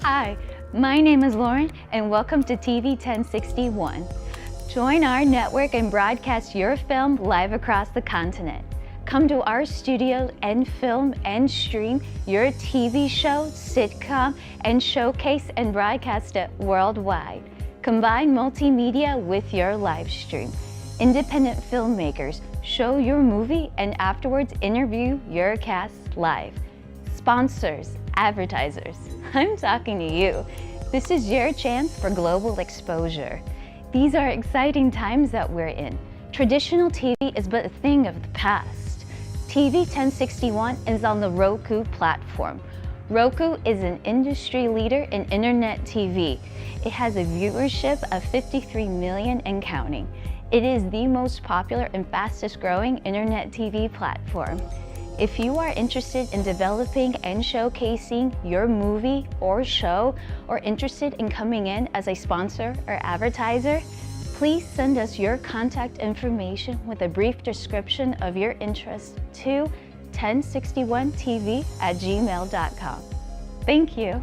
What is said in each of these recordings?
Hi, my name is Lauren and welcome to TV 1061. Join our network and broadcast your film live across the continent. Come to our studio and film and stream your TV show, sitcom, and showcase and broadcast it worldwide. Combine multimedia with your live stream. Independent filmmakers show your movie and afterwards interview your cast live. Sponsors, advertisers, I'm talking to you. This is your chance for global exposure. These are exciting times that we're in. Traditional TV is but a thing of the past. TV 1061 is on the Roku platform. Roku is an industry leader in internet TV. It has a viewership of 53 million and counting. It is the most popular and fastest growing internet TV platform. If you are interested in developing and showcasing your movie or show, or interested in coming in as a sponsor or advertiser, please send us your contact information with a brief description of your interest to 1061tv@gmail.com. Thank you.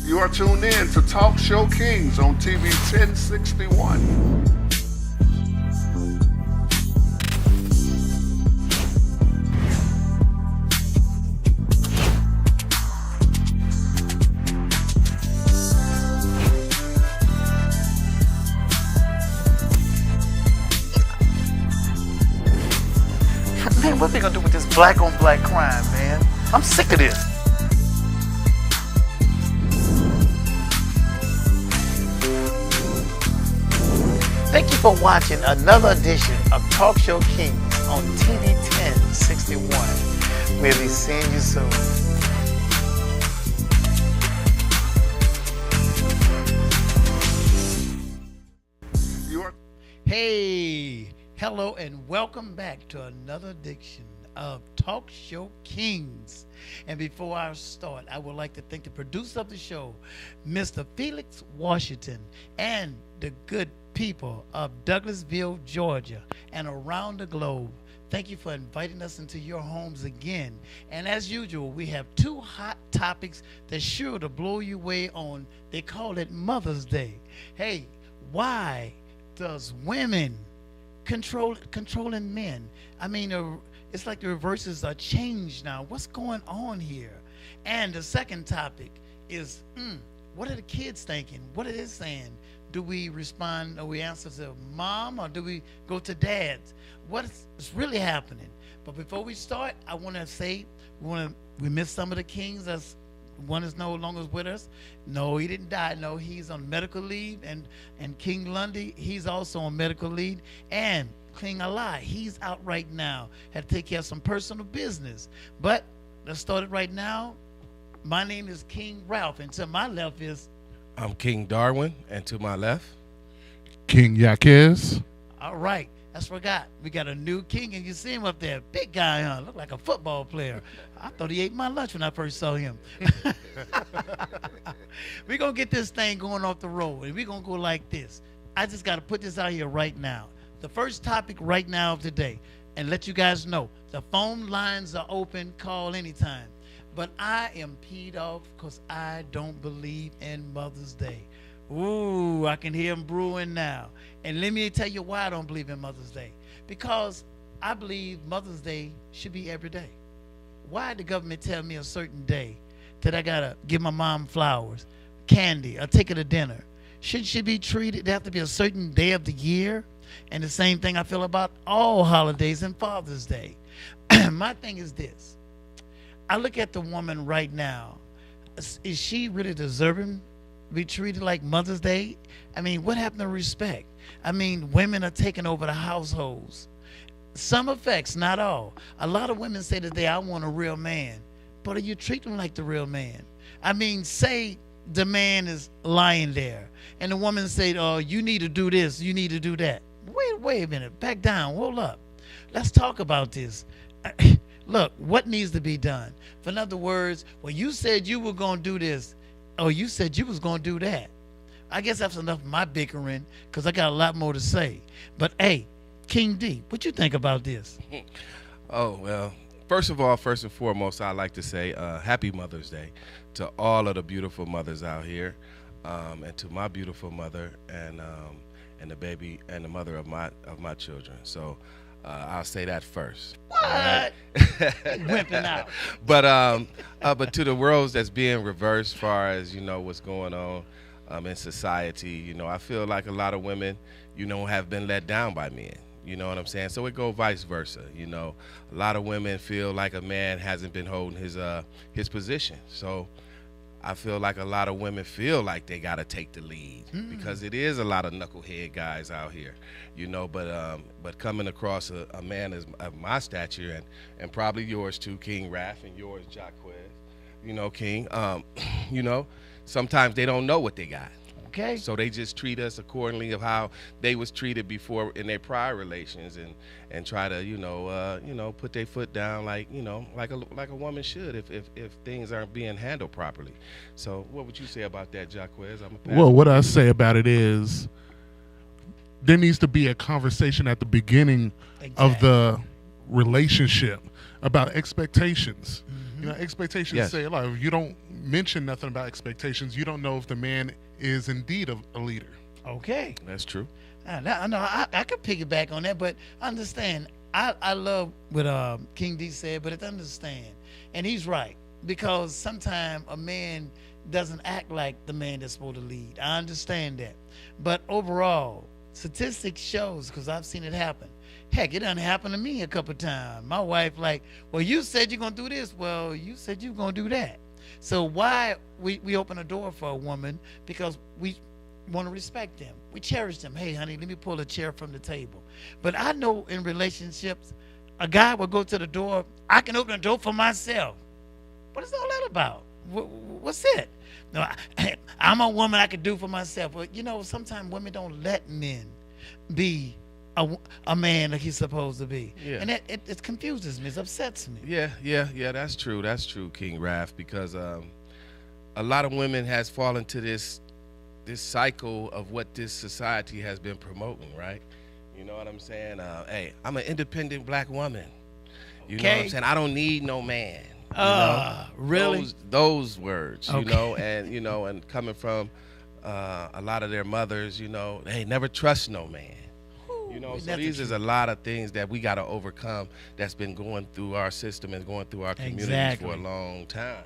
You are tuned in to Talk Show Kings on TV 1061. Man, what they gonna do with this black on black crime, man? I'm sick of this. Thank you for watching another edition of Talk Show Kings on TV 1061. We'll be seeing you soon. Hey, hello, and welcome back to another edition of Talk Show Kings. And before I start, I would like to thank the producer of the show, Mr. Felix Washington, and the good people of Douglasville, Georgia, and around the globe. Thank you for inviting us into your homes again. And as usual, we have two hot topics that's sure to blow you away on. They call it Mother's Day. Hey, why does women controlling men? I mean, it's like the reverses are changed now. What's going on here? And the second topic is, what are the kids thinking? What are they saying? Do we respond or we answer to mom, or do we go to dad? What's really happening? But before we start, I want to say we missed some of the kings. One is no longer with us. No, he didn't die. No, he's on medical leave. And King Lundy, he's also on medical leave. And King Ali, he's out right now. Had to take care of some personal business. But let's start it right now. My name is King Ralph, and to my left is... I'm King Darwin, and to my left, King Yaquez. All right, that's what we got. We got a new king, and you see him up there. Big guy, huh? Look like a football player. I thought he ate my lunch when I first saw him. We're going to get this thing going off the road, and we're going to go like this. I just got to put this out here right now. The first topic right now of today, and let you guys know, the phone lines are open. Call anytime. But I am peed off because I don't believe in Mother's Day. Ooh, I can hear them brewing now. And let me tell you why I don't believe in Mother's Day. Because I believe Mother's Day should be every day. Why did the government tell me a certain day that I got to give my mom flowers, candy, or take her to dinner? Should she be treated? There have to be a certain day of the year. And the same thing I feel about all holidays and Father's Day. My thing is this. I look at the woman right now. Is she really deserving to be treated like Mother's Day? I mean, what happened to respect? I mean, women are taking over the households. Some effects, not all. A lot of women say today, I want a real man. but are you treating him like the real man? I mean, say the man is lying there, and the woman said, "Oh, you need to do this, you need to do that." Wait a minute, back down, hold up. Let's talk about this. Look, what needs to be done? In other words, well, you said you were going to do this, or you said you was going to do that. I guess that's enough of my bickering, because I got a lot more to say. But hey, King D, what you think about this? Oh, well, first and foremost, I'd like to say Happy Mother's Day to all of the beautiful mothers out here, and to my beautiful mother and the baby and the mother of my children. So I'll say that first. What? Right? Wimping out. But to the roles that's being reversed, as far as what's going on in society, I feel like a lot of women, have been let down by men. You know what I'm saying? So it go vice versa. A lot of women feel like a man hasn't been holding his position. So I feel like a lot of women feel like they got to take the lead because it is a lot of knucklehead guys out here, but coming across a man of my stature and probably yours too, King Raph, and yours, Jaquez, King, sometimes they don't know what they got. Okay. So they just treat us accordingly of how they was treated before in their prior relations, and try to put their foot down like a woman should if things aren't being handled properly. So what would you say about that, Jaquez? Well, what I say about it is there needs to be a conversation at the beginning of the relationship about expectations. Expectations Yes. say a lot. If you don't mention nothing about expectations, you don't know if the man is indeed a leader. Okay. That's true. I could piggyback on that, but understand, I love what King D said, but understand, and he's right, because sometimes a man doesn't act like the man that's supposed to lead. I understand that. But overall, statistics shows, because I've seen it happen. Heck, it done happened to me a couple times. My wife like, well, you said you're going to do this. Well, you said you're going to do that. So why we open a door for a woman? Because we want to respect them. We cherish them. Hey, honey, let me pull a chair from the table. But I know in relationships, a guy will go to the door. I can open the door for myself. What is all that about? What's it? No, I'm a woman. I can do for myself. But sometimes women don't let men be a man like he's supposed to be. Yeah. And it confuses me. It upsets me. Yeah, that's true. That's true, King Raph, because a lot of women has fallen to this cycle of what this society has been promoting, right? You know what I'm saying? Hey, I'm an independent black woman. You know what I'm saying? I don't need no man. Really? Those words, Okay. and coming from a lot of their mothers, hey, never trust no man. So these is a lot of things that we got to overcome that's been going through our system and going through our communities for a long time.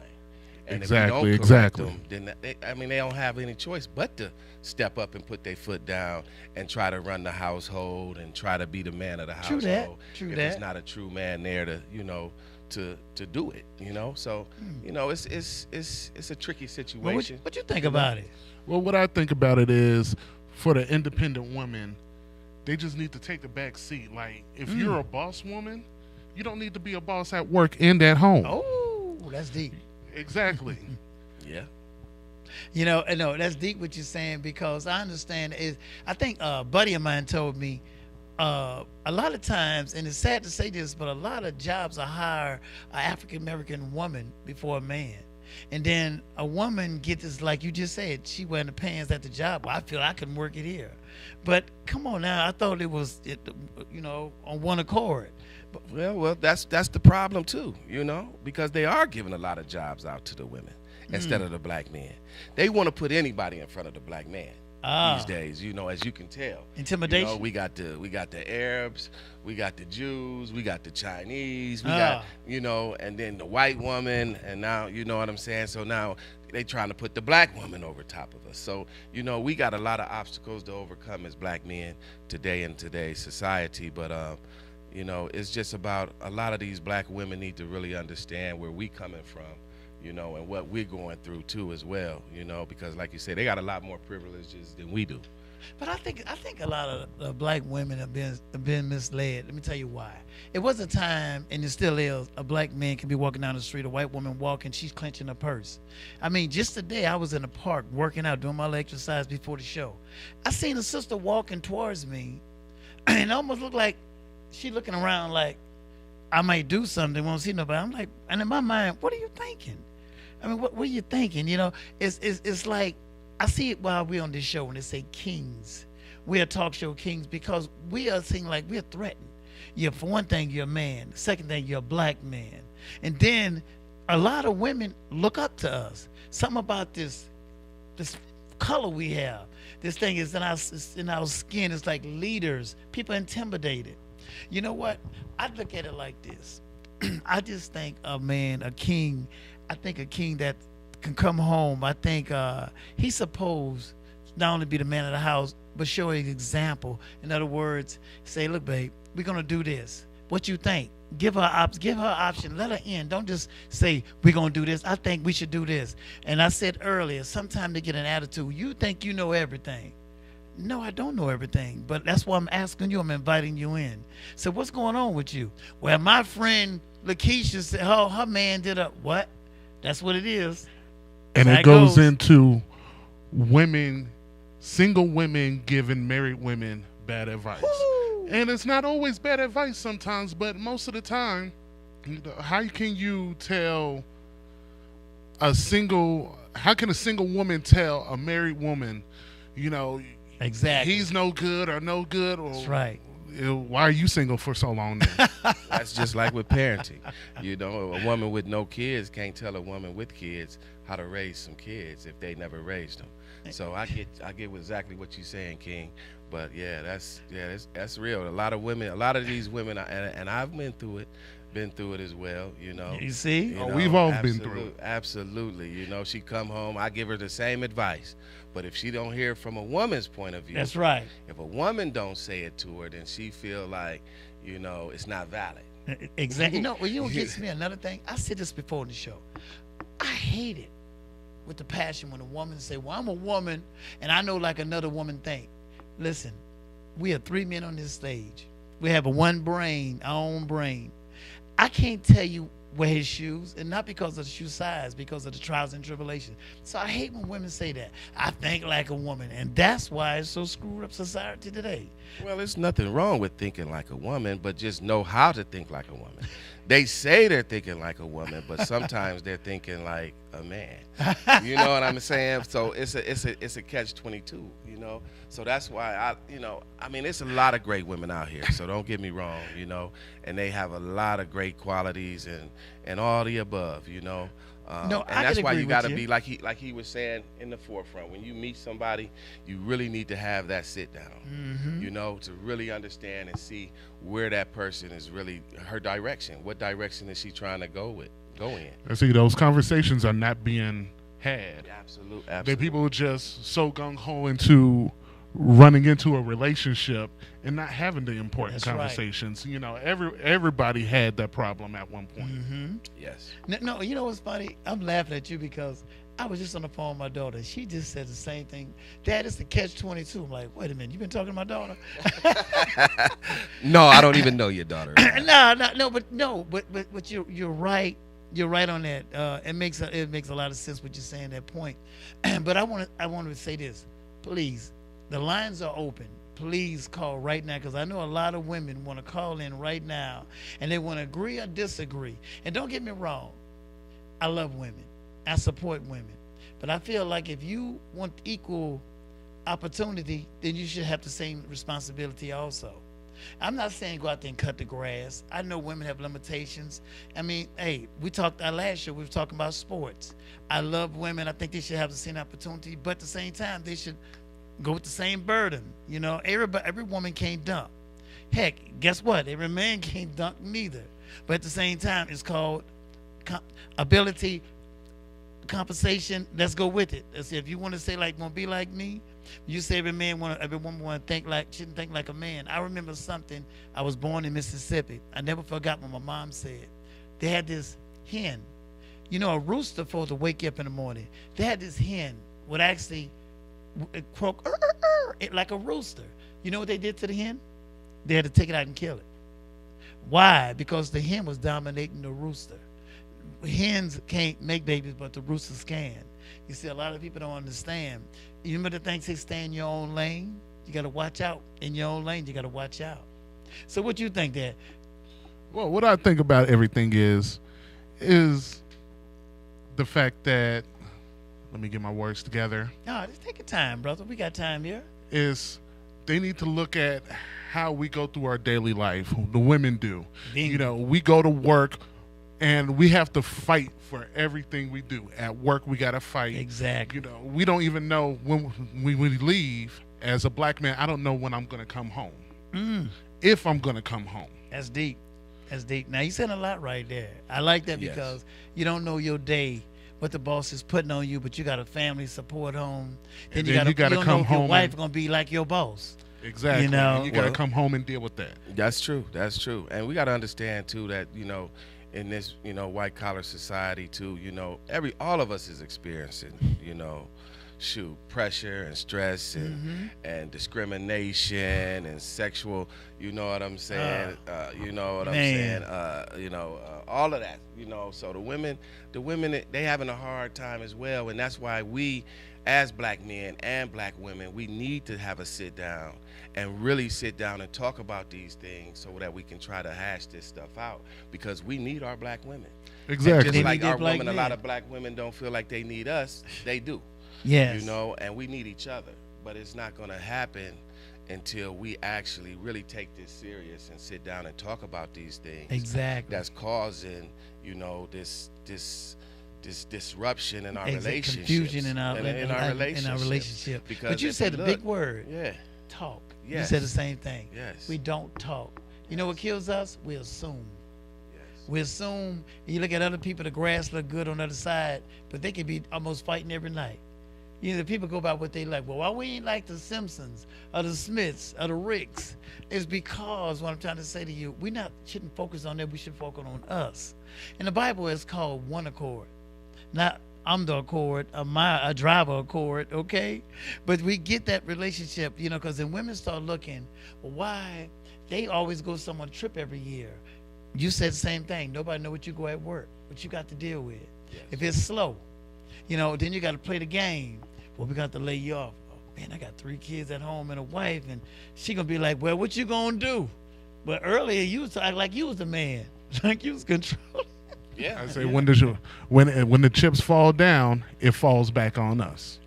And if we don't correct them, then they don't have any choice but to step up and put their foot down and try to run the household and try to be the man of the household. True if that. It's not a true man there to to do it. So it's a tricky situation. What you think about it? Well, what I think about it is, for the independent women, they just need to take the back seat. Like, if you're a boss woman, you don't need to be a boss at work and at home. Oh, that's deep. Exactly. Yeah. No, that's deep what you're saying, because I understand I think a buddy of mine told me a lot of times, and it's sad to say this, but a lot of jobs are hire an African American woman before a man. And then a woman gets this, like you just said, she wearing the pants at the job. Well, I feel I can work it here. But come on now, I thought it was, on one accord. But, well, that's the problem too, because they are giving a lot of jobs out to the women instead of the black men. They want to put anybody in front of the black man these days, as you can tell. Intimidation. We got the Arabs, we got the Jews, we got the Chinese, we got, and then the white woman, and now, you know what I'm saying? So now they trying to put the black woman over top of us. So, we got a lot of obstacles to overcome as black men today in today's society, but it's just about a lot of these black women need to really understand where we coming from, you know, and what we're going through too as well, you know, because like you said, they got a lot more privileges than we do. But I think a lot of black women have been misled. Let me tell you why. It was a time, and it still is, a black man can be walking down the street, a white woman walking, she's clenching her purse. I mean, just today I was in the park working out, doing my little exercise before the show. I seen a sister walking towards me, and it almost looked like she looking around like I might do something, won't see nobody. I'm like, and in my mind, what are you thinking? I mean, what are you thinking? You know, it's like, I see it while we're on this show when they say kings. We are talk show kings because we are seeing like we're threatened. For one thing, you're a man. The second thing, you're a black man. And then a lot of women look up to us. Something about this color we have. This thing is in our skin. It's like leaders. People intimidated. You know what? I look at it like this. I just think a man, a king, I think a king that can come home. I think he's supposed not only be the man of the house, but show an example. In other words, say, look, babe, we're going to do this. What you think? Give her option. Let her in. Don't just say, we're going to do this. I think we should do this. And I said earlier, sometimes they get an attitude. You think you know everything. No, I don't know everything. But that's why I'm asking you. I'm inviting you in. So what's going on with you? Well, my friend Lakeisha said, oh, her man did a what? That's what it is. And it goes into women, single women giving married women bad advice. Woo! And it's not always bad advice sometimes, but most of the time, how can you tell how can a single woman tell a married woman, you know, exactly, he's no good or no good, or that's right. Why are you single for so long then? That's just like with parenting. You know, a woman with no kids can't tell a woman with kids how to raise some kids if they never raised them. So I get exactly what you're saying, King. But that's real. A lot of these women, and I've been through it as well. You know. You see, we've all been through it. Absolutely. You know, she come home, I give her the same advice. But if she don't hear it from a woman's point of view, that's right. If a woman don't say it to her, then she feel like, you know, it's not valid. Exactly. You know what gets me another thing? I said this before in the show. I hate it with the passion when a woman say, well, I'm a woman and I know like another woman think. Listen, we are 3 men on this stage. We have one brain, our own brain. I can't tell you wear his shoes, and not because of the shoe size, because of the trials and tribulations. So I hate when women say that. I think like a woman, and that's why it's so screwed up society today. Well, there's nothing wrong with thinking like a woman, but just know how to think like a woman. They say they're thinking like a woman, but sometimes they're thinking like a man. You know what I'm saying? So it's a catch-22, you know? So that's why it's a lot of great women out here, so don't get me wrong, you know? And they have a lot of great qualities and all the above, you know? And that's why you got to be like he was saying in the forefront. When you meet somebody, you really need to have that sit down, you know, to really understand and see where that person is really, her direction. What direction is she trying to go in? I see those conversations are not being had. Absolutely. The people are just so gung-ho into running into a relationship and not having the important conversations. Right. You know, everybody had that problem at one point. Yes. No, you know what's funny? I'm laughing at you because I was just on the phone with my daughter. She just said the same thing. Dad, it's the catch-22. I'm like, wait a minute, you been talking to my daughter? No, I don't even know your daughter. But you're right. You're right on that. It makes a lot of sense what you're saying at that point. But I want to say this, please. The lines are open. Please call right now, because I know a lot of women want to call in right now, and they want to agree or disagree. And don't get me wrong, I love women. I support women. But I feel like if you want equal opportunity, then you should have the same responsibility also. I'm not saying go out there and cut the grass. I know women have limitations. I mean, hey, we talked our last show, we were talking about sports. I love women. I think they should have the same opportunity, but at the same time, they should go with the same burden. You know, every woman can't dunk. Heck, guess what? Every man can't dunk neither. But at the same time, it's called ability, compensation. Let's go with it. Let's see, if you want to say like, want to be like me, you say every woman want to shouldn't think like a man. I remember something. I was born in Mississippi. I never forgot what my mom said. They had this hen, You know, a rooster for to wake you up in the morning. They had this hen would actually croak like a rooster. You know what they did to the hen? They had to take it out and kill it. Why? Because the hen was dominating the rooster. Hens can't make babies, but the roosters can. You see, a lot of people don't understand. You remember the things they stay in your own lane? You got to watch out. In your own lane, you got to watch out. So what you think, Dad? Well, what I think about everything is the fact that, let me get my words together, No, just take your time, brother. We got time here. is they need to look at how we go through our daily life. The women do. Bingo. You know, we go to work and we have to fight for everything we do. At work, we got to fight. Exactly. You know, we don't even know when we leave. As a black man, I don't know when I'm going to come home. If I'm going to come home. That's deep. That's deep. Now, you said a lot right there. I like that Yes. because you don't know your day, what the boss is putting on you, but you got a family support home. And you then you gotta don't come know if your home wife and- going to be like your boss. Exactly. You know, And you got to well- come home and deal with that. That's true. That's true. And we got to understand too that, you know, in this, you know, white collar society too, you know, all of us is experiencing, you know, pressure and stress and discrimination and sexual, you know what I'm saying? You know what I'm man. saying? You know, all of that, you know. So the women, they having a hard time as well. And that's why we, as black men and black women, we need to have a sit down and really sit down and talk about these things so that we can try to hash this stuff out, because we need our black women. And Exactly. just like need their our black women, a lot men. of black women don't feel like they need us. They do, Yes. you know, and we need each other. But it's not going to happen until we actually really take this serious and sit down and talk about these things. Exactly. That's causing, you know, this disruption in our Exact- relationships. Confusion in our relationship. in our relationship. Because But you if said a look- big word. Yeah. Talk. Yes. You said the same thing. Yes. We don't talk. You know what kills us? We assume. Yes. We assume. You look at other people, the grass look good on the other side, but they could be almost fighting every night. You know, the people go by what they like. Well, why we ain't like the Simpsons or the Smiths or the Ricks? It's because what I'm trying to say to you, shouldn't focus on that. We should focus on us. And the Bible is called one accord, not I'm the accord, a driver accord, okay? But we get that relationship, you know, because then women start looking, well, why they always go somewhere trip every year. You said the same thing. Nobody know what you go at work, what you got to deal with. Yes. If it's slow, you know, then you got to play the game. Well, we got to lay you off. Oh, man, I got 3 kids at home and a wife, and she going to be like, well, what you going to do? But earlier, you was acting like you was the man, like you was controlling. Yeah. I say when the chips fall down, it falls back on us.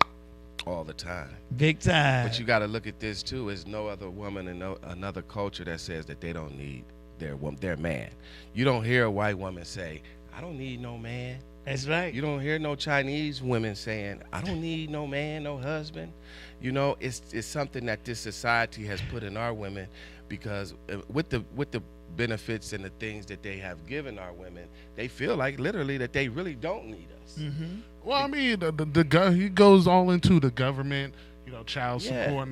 All the time. Big time. But you got to look at this too. There's no other woman in another culture that says that they don't need their man. You don't hear a white woman say, "I don't need no man." That's right. You don't hear no Chinese women saying, "I don't need no man, no husband." You know, it's something that this society has put in our women, because with the benefits and the things that they have given our women, they feel like literally that they really don't need us. Mm-hmm. Well, I mean, he goes all into the government, you know, child Yeah, support.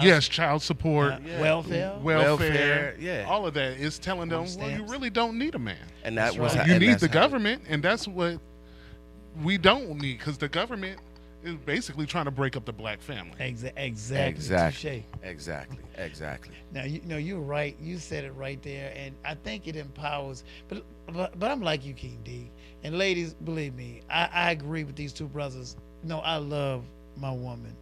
yes. Child support, Yeah. Welfare. welfare, yeah. all of that is telling them, well, you Stamps. really don't need a man. And that That's was right. You and need that's the how- government, and that's what we don't need, because the government is basically trying to break up the black family. Exactly. Touche. Exactly. Now you know you're right. You said it right there, and I think it empowers. But I'm like you, King D, and ladies, believe me, I agree with these two brothers. No, I love my woman,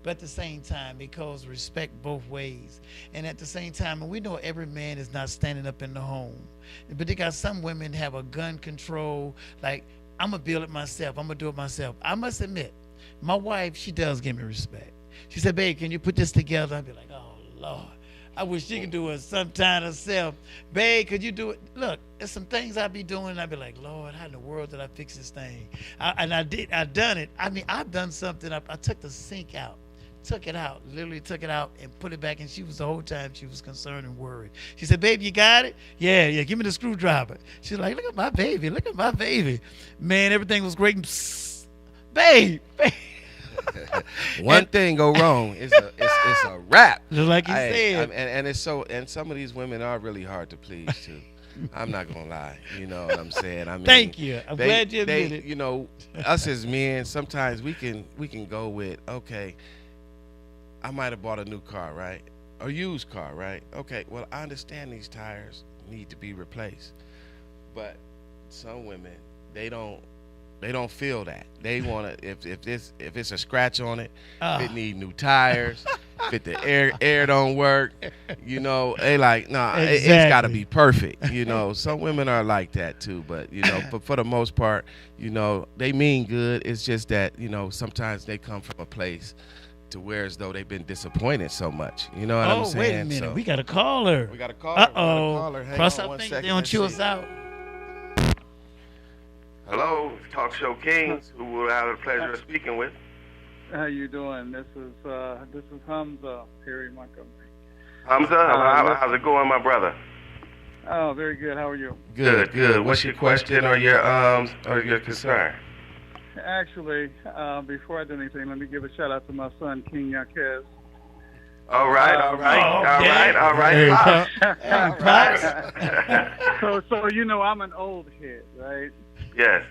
but at the same time, it goes respect both ways. And at the same time, and we know every man is not standing up in the home, but they got some women have a gun control. Like, I'm gonna build it myself. I'm gonna do it myself. I must admit, my wife, she does give me respect. She said, "Babe, can you put this together?" I'd be like, "Oh Lord, I wish she could do it sometime herself." "Babe, could you do it?" Look, there's some things I'd be doing, and I'd be like, "Lord, how in the world did I fix this thing?" I done it. I mean, I've done something. I took the sink out, literally took it out and put it back, and the whole time she was concerned and worried. She said, "Babe, you got it?" Yeah, give me the screwdriver. She's like, look at my baby, man, everything was great. Psst, babe. One thing go wrong, it's a wrap. Just like you Hey, said. and it's so, and some of these women are really hard to please too. I'm not gonna lie. You know what I'm saying? I mean, Thank you. I'm glad you admit it. You know, us as men, sometimes we can go with, okay, I might have bought a new car, right? Or used car, right? Okay, well, I understand these tires need to be replaced, but some women, they don't feel that. They want to, if it's a scratch on it, if it need new tires, if the air don't work, you know, they like, nah, it's got to be perfect. You know, some women are like that too, but you know, but for the most part, you know, they mean good. It's just that, you know, sometimes they come from a place to where as though they've been disappointed so much. You know what I'm saying? Wait a minute, we got a caller. We got a caller. Cross our fingers, they don't chew us out. Hello, Talk Show Kings, who will have the pleasure of speaking with. How you doing? This is Hamza, Harry Montgomery. Hamza, how's it going, my brother? Oh, very good. How are you? Good. What's your question or your concern? Actually, before I do anything, let me give a shout out to my son, King Yaquez. All right. Hey, Pops. So you know I'm an old head, right? Yes.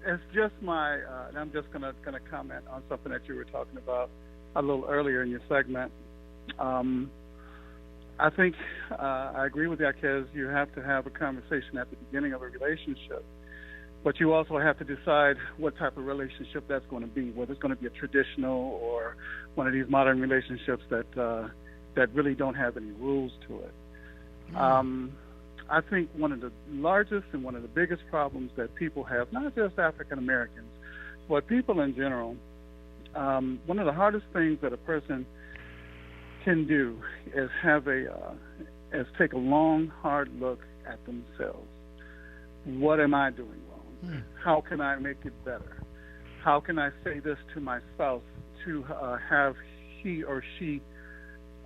It's just and I'm just gonna comment on something that you were talking about a little earlier in your segment. I think I agree with Yaquez. You have to have a conversation at the beginning of a relationship, but you also have to decide what type of relationship that's going to be, whether it's going to be a traditional or one of these modern relationships that really don't have any rules to it. I think one of the largest and one of the biggest problems that people have, not just African Americans, but people in general, one of the hardest things that a person can do is take a long, hard look at themselves. What am I doing wrong? How can I make it better? How can I say this to my spouse to have he or she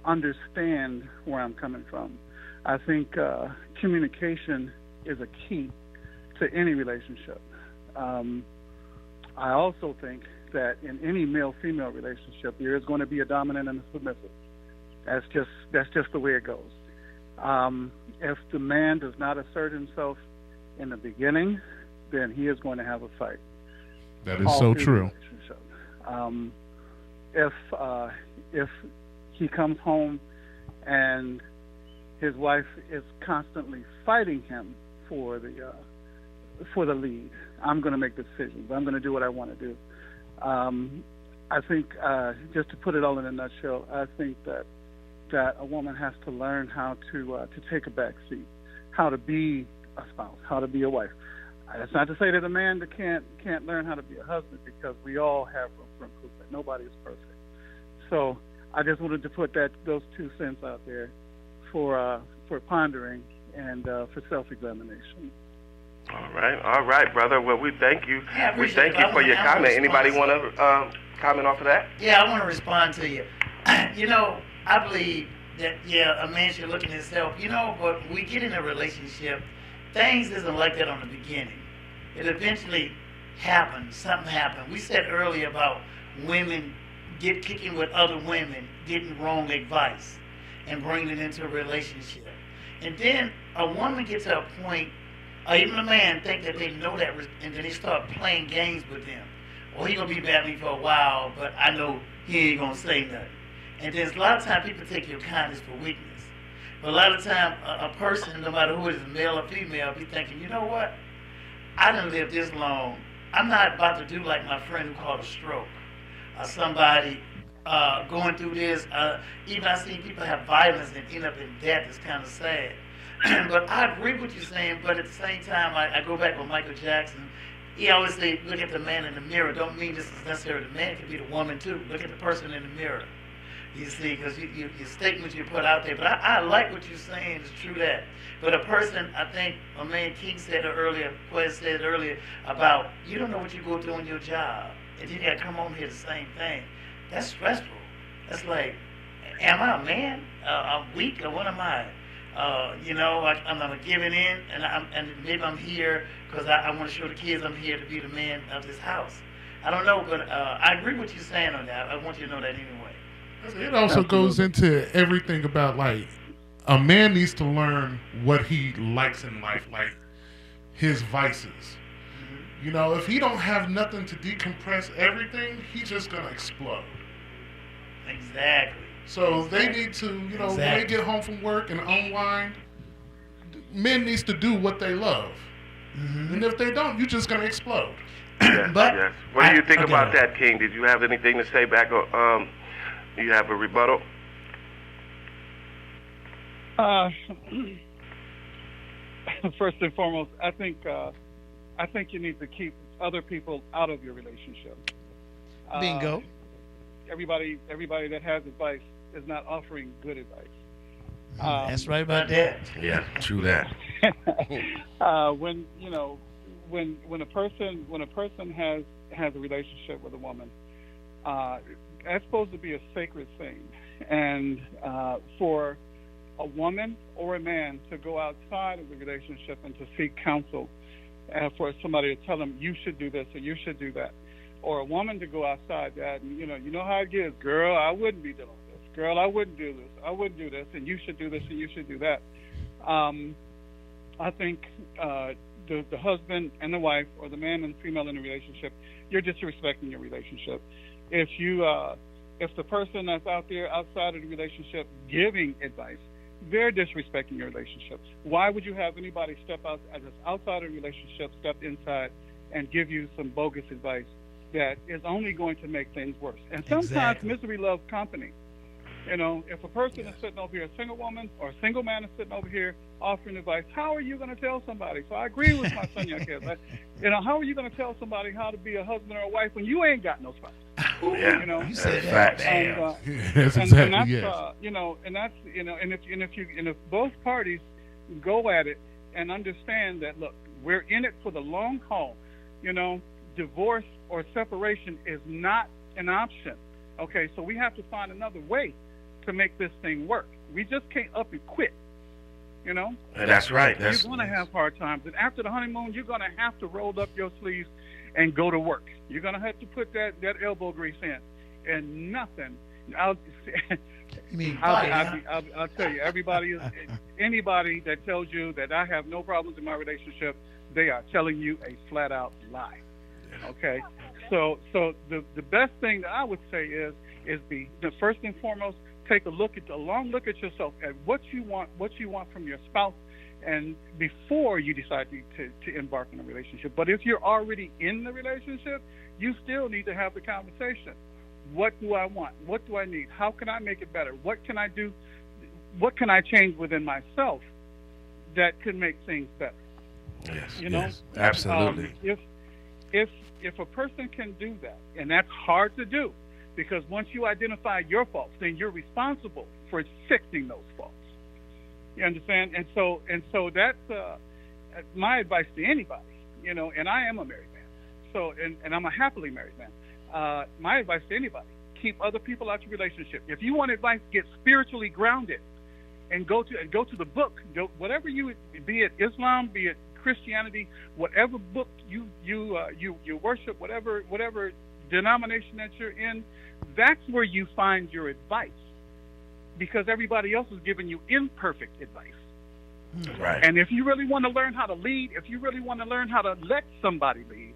understand where I'm coming from? I think communication is a key to any relationship. I also think that in any male-female relationship, there is going to be a dominant and a submissive. That's just the way it goes. If the man does not assert himself in the beginning, then he is going to have a fight. That is so true. If he comes home and his wife is constantly fighting him for the lead, I'm going to make decisions. I'm going to do what I want to do. I think, just to put it all in a nutshell, I think that a woman has to learn how to take a back seat, how to be a spouse, how to be a wife. That's not to say that a man that can't learn how to be a husband, because we all have room for improvement. Nobody is perfect. So I just wanted to put those 2 cents out there for pondering and for self-examination. All right, brother. Well, we thank you. Yeah, we thank you for your comment. Anybody want to comment off of that? Yeah, I want to respond to you. You know, I believe that, a man should look at himself, but when we get in a relationship, things isn't like that on the beginning. It eventually happens. Something happens. We said earlier about women kicking with other women, getting wrong advice, and bringing it into a relationship. And then a woman gets to a point, or even a man think that they know that, and then they start playing games with them. Well, he gonna be mad at me for a while, but I know he ain't gonna say nothing. And then a lot of times people take your kindness for weakness. But a lot of time a person, no matter who it is, male or female, be thinking, you know what? I done lived this long. I'm not about to do like my friend who caught a stroke. Or somebody going through this. Even I've seen people have violence and end up in death. It's kind of sad. But I agree with you saying, but at the same time, I go back with Michael Jackson. He always say, look at the man in the mirror. Don't mean this is necessarily the man. It could be the woman, too. Look at the person in the mirror. You see, because your statements you put out there. But I like what you're saying. It's true that. But a person, I think, a man King said earlier, Quez said earlier, about you don't know what you go through on your job. And you got to come home here the same thing. That's stressful. That's like, am I a man? I'm weak, or what am I? I'm giving in, and maybe I'm here because I want to show the kids I'm here to be the man of this house. I don't know, but I agree with you saying on that. I want you to know that anyway. It also goes into everything about, like, a man needs to learn what he likes in life, like his vices. You know, if he don't have nothing to decompress everything, he's just gonna explode. Exactly. So they need to, you know, when they get home from work and unwind, men needs to do what they love. And if they don't, you're just gonna explode. Yes, But yes. What do you think okay. about that, King? Did you have anything to say back? Do you have a rebuttal? First and foremost, I think you need to keep other people out of your relationship. Bingo. Everybody that has advice is not offering good advice. That's right about that. Yeah, true that. When a person has a relationship with a woman, that's supposed to be a sacred thing, and for a woman or a man to go outside of the relationship and to seek counsel, for somebody to tell them you should do this or you should do that, or a woman to go outside that and you know how it gets, girl, I wouldn't be doing this, girl, I wouldn't do this, I wouldn't do this, and you should do this and you should do that. I think the husband and the wife, or the man and female in a relationship, you're disrespecting your relationship. If the person that's out there outside of the relationship giving advice, they're disrespecting your relationship. Why would you have anybody step out that's outside of the relationship, step inside, and give you some bogus advice that is only going to make things worse? And sometimes misery loves company. You know, if a person is sitting over here, a single woman or a single man is sitting over here offering advice, how are you going to tell somebody? So I agree with my son, young kid. You know, how are you going to tell somebody how to be a husband or a wife when you ain't got no spouse? Yeah, you know, You said that's that. facts. That's and exactly, that's, yes. and if both parties go at it and understand that, look, we're in it for the long haul. You know, divorce or separation is not an option. Okay, so we have to find another way to make this thing work. We just can't up and quit. You know, That's right. you're going to have hard times, and after the honeymoon, you're going to have to roll up your sleeves and go to work. You're going to have to put that elbow grease in, and nothing. I'll tell you, anybody that tells you that I have no problems in my relationship, they are telling you a flat out lie. Okay, so the best thing that I would say is be the first and foremost, take a long look at yourself, at what you want from your spouse, and before you decide to embark on a relationship. But if you're already in the relationship, you still need to have the conversation. What do I want? What do I need? How can I make it better? What can I do? What can I change within myself that could make things better? Yes, You know, yes, absolutely. If a person can do that, and that's hard to do, because once you identify your faults, then you're responsible for fixing those faults. You understand? And so that's my advice to anybody. You know, and I am a married man, so and I'm a happily married man. My advice to anybody: keep other people out your relationship. If you want advice, get spiritually grounded, and go to the book. Whatever be it Islam, be it Christianity, whatever book you worship, whatever denomination that you're in, that's where you find your advice, because everybody else is giving you imperfect advice. Right. And if you really want to learn how to lead, if you really want to learn how to let somebody lead,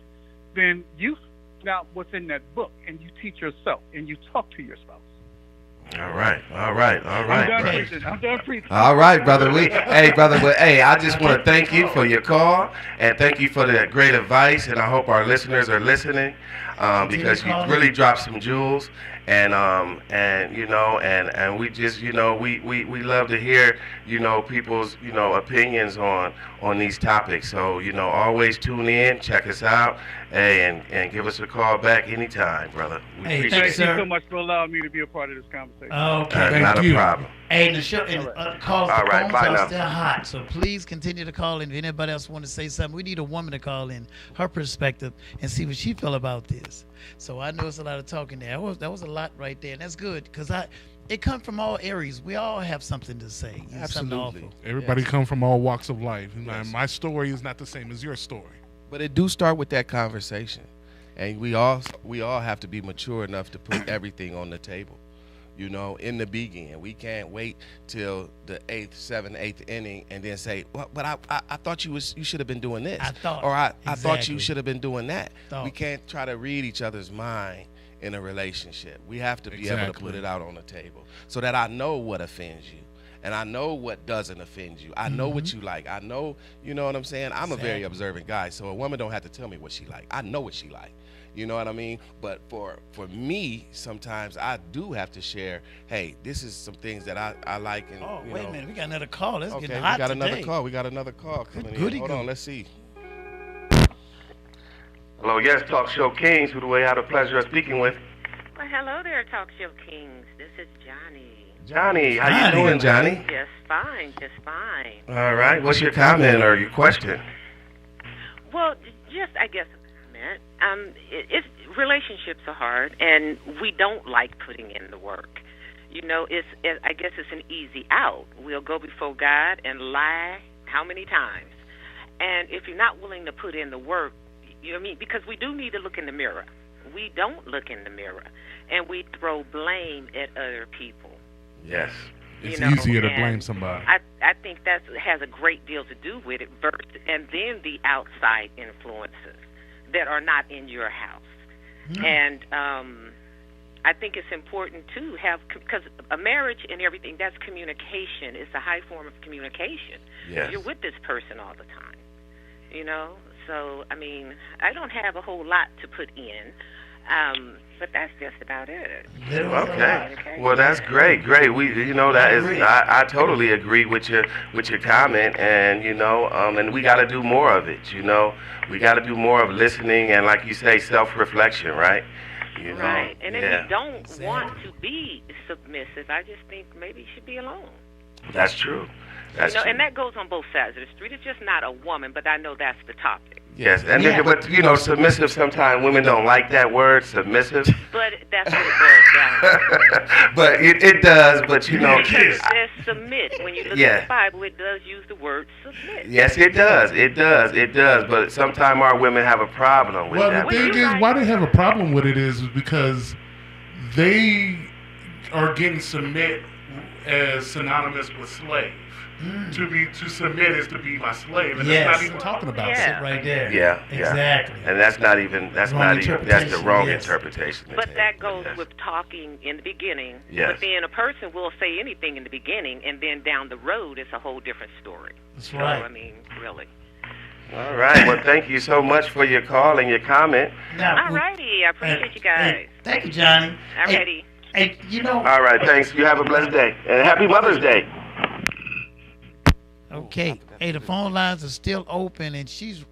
then you find out what's in that book, and you teach yourself, and you talk to your spouse. All right. I'm done brother. preaching. I'm done preaching. All right, brother. I just want to thank you for your call, and thank you for the great advice, and I hope our listeners are listening, because you really dropped some jewels, and we just, we love to hear, people's, opinions on these topics. So, always tune in, check us out, and give us a call back anytime, brother. We appreciate Thank it. you so much for allowing me to be a part of this conversation. Okay. Not you. a problem. Hey, the show and calls, All the right, phones bye are now. still hot, so please continue to call in. If anybody else want to say something, we need a woman to call in, her perspective, and see what she feel about this. So I know it's a lot of talking there. That was a lot right there, and that's good, because it comes from all areas. We all have something to say. Something to Absolutely. offer. Everybody come from all walks of life. And Yes. my story is not the same as your story. But it do start with that conversation, and we all have to be mature enough to put everything on the table. You know, in the beginning, we can't wait till the 8th, 7th, 8th inning and then say, well, but I thought you should have been doing this, I thought, or I thought exactly. you should have been doing that. Thought. We can't try to read each other's mind in a relationship. We have to be able to Exactly. put it out on the table so that I know what offends you. And I know what doesn't offend you. I know what you like. I know, you know what I'm saying? I'm a very Exactly. observant guy, so a woman don't have to tell me what she like. I know what she like. You know what I mean? But for me, sometimes I do have to share, hey, this is some things that I like. And, Oh, you wait know. a minute. We got another call. Let's Okay, get we hot got today. another call. We got another call coming in. goody Hold goo. on, let's see. Hello, yes, Talk Show Kings, who do we have the pleasure of speaking with? Well, hello there, Talk Show Kings. This is Johnny. Johnny, how Johnny. you doing, Johnny? Just fine, just fine. All right, what's your comment or your question? Well, just I guess a comment. It's relationships are hard, and we don't like putting in the work. You know, I guess it's an easy out. We'll go before God and lie how many times, and if you're not willing to put in the work, you know what I mean? Because we do need to look in the mirror. We don't look in the mirror, and we throw blame at other people. Yes. It's you know, easier to and blame somebody. I think that has a great deal to do with it, and then the outside influences that are not in your house. And I think it's important to have, because a marriage and everything, that's communication. It's a high form of communication. Yes. You're with this person all the time, you know? So, I mean, I don't have a whole lot to put in, but that's just about it. Okay. Well, that's great. We, you know, that is, I totally agree with your comment, and you know, and we got to do more of it. You know, we got to do more of listening and, like you say, self-reflection, right? You know, Right. And if yeah, you don't want to be submissive, I just think maybe you should be alone. that's true. That's You know, true. and that goes on both sides of the street. It's just not a woman, but I know that's the topic. Yes, and then, but you know, submissive. Sometimes women don't like that word, submissive. But that's what it boils down to. But it does. But you know, It says submit. When you look Yeah. at the Bible, it does use the word submit. yes, it does. It does. It does. But sometimes our women have a problem with Well, that. the thing is, why they have a problem with it is because they are getting submit as synonymous with slave. To submit is to be my slave, and Yes. that's not even talking about Yeah. that. Right there. Yeah, Exactly. And that's not even. That's Wrong not even. That's the interpretation, wrong yes. interpretation. But that goes Yes. with talking in the beginning. Yes. But then a person will say anything in the beginning, and then down the road, it's a whole different story. That's So, right. I mean, really. All right. Well, thank you so much for your call and your comment. Now, All righty. I appreciate you guys. Hey, thank you, Johnny. All Hey, righty. hey, you know. All right. Thanks. You have a blessed day and happy Mother's Day. Okay. Hey, the phone lines are still open, and she's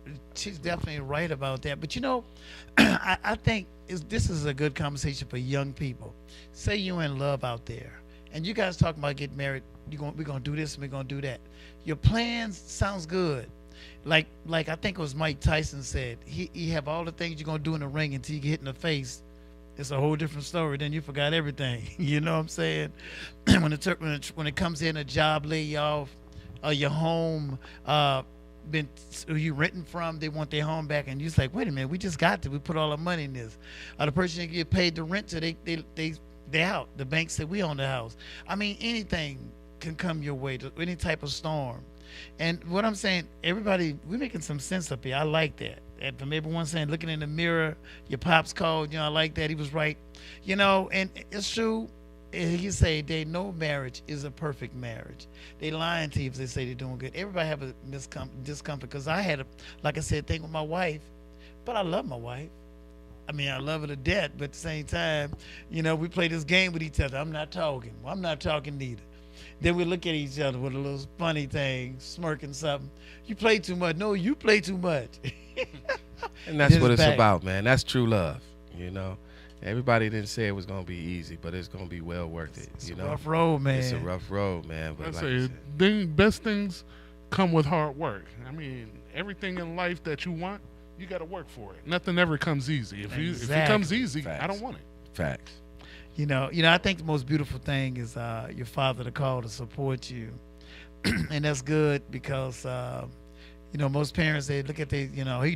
definitely right about that. But you know, I think this is a good conversation for young people. Say you're in love out there, and you guys talking about getting married. We're gonna do this and we're gonna do that. Your plans sounds good. Like I think it was Mike Tyson said. He have all the things you're gonna do in the ring until you get hit in the face. It's a whole different story. Then you forgot everything. You know what I'm saying? when it comes in, a job lay you off. Your home who you renting from, they want their home back, and you're like, wait a minute, we just got to, we put all our money in this. The person that get paid the rent, so they out. The bank said we own the house. I mean, anything can come your way, any type of storm. And what I'm saying, everybody, we're making some sense up here. I like that. And from everyone saying, looking in the mirror, your pops called, you know, I like that. He was right. You know, and it's true. He say no marriage is a perfect marriage. They lying to you if they say they're doing good. Everybody have a discomfort, because I had like I said, thing with my wife, but I love my wife. I mean, I love her to death, but at the same time, you know, we play this game with each other. I'm not talking. Well, I'm not talking neither. Then we look at each other with a little funny thing, smirking something. You play too much. No, you play too much. And that's Then what it's it's back. about, man. That's true love, you know. Everybody didn't say it was gonna be easy, but it's gonna be well worth it. It's You a know, rough road, man. it's a rough road, man. But I like say, you best things come with hard work. I mean, everything in life that you want, you got to work for it. Nothing ever comes easy. If it Exactly. comes easy, I Facts. don't want it. said, facts. You know, I think the most beautiful thing is your father to call to support you, and that's good because you know, most parents, they look at he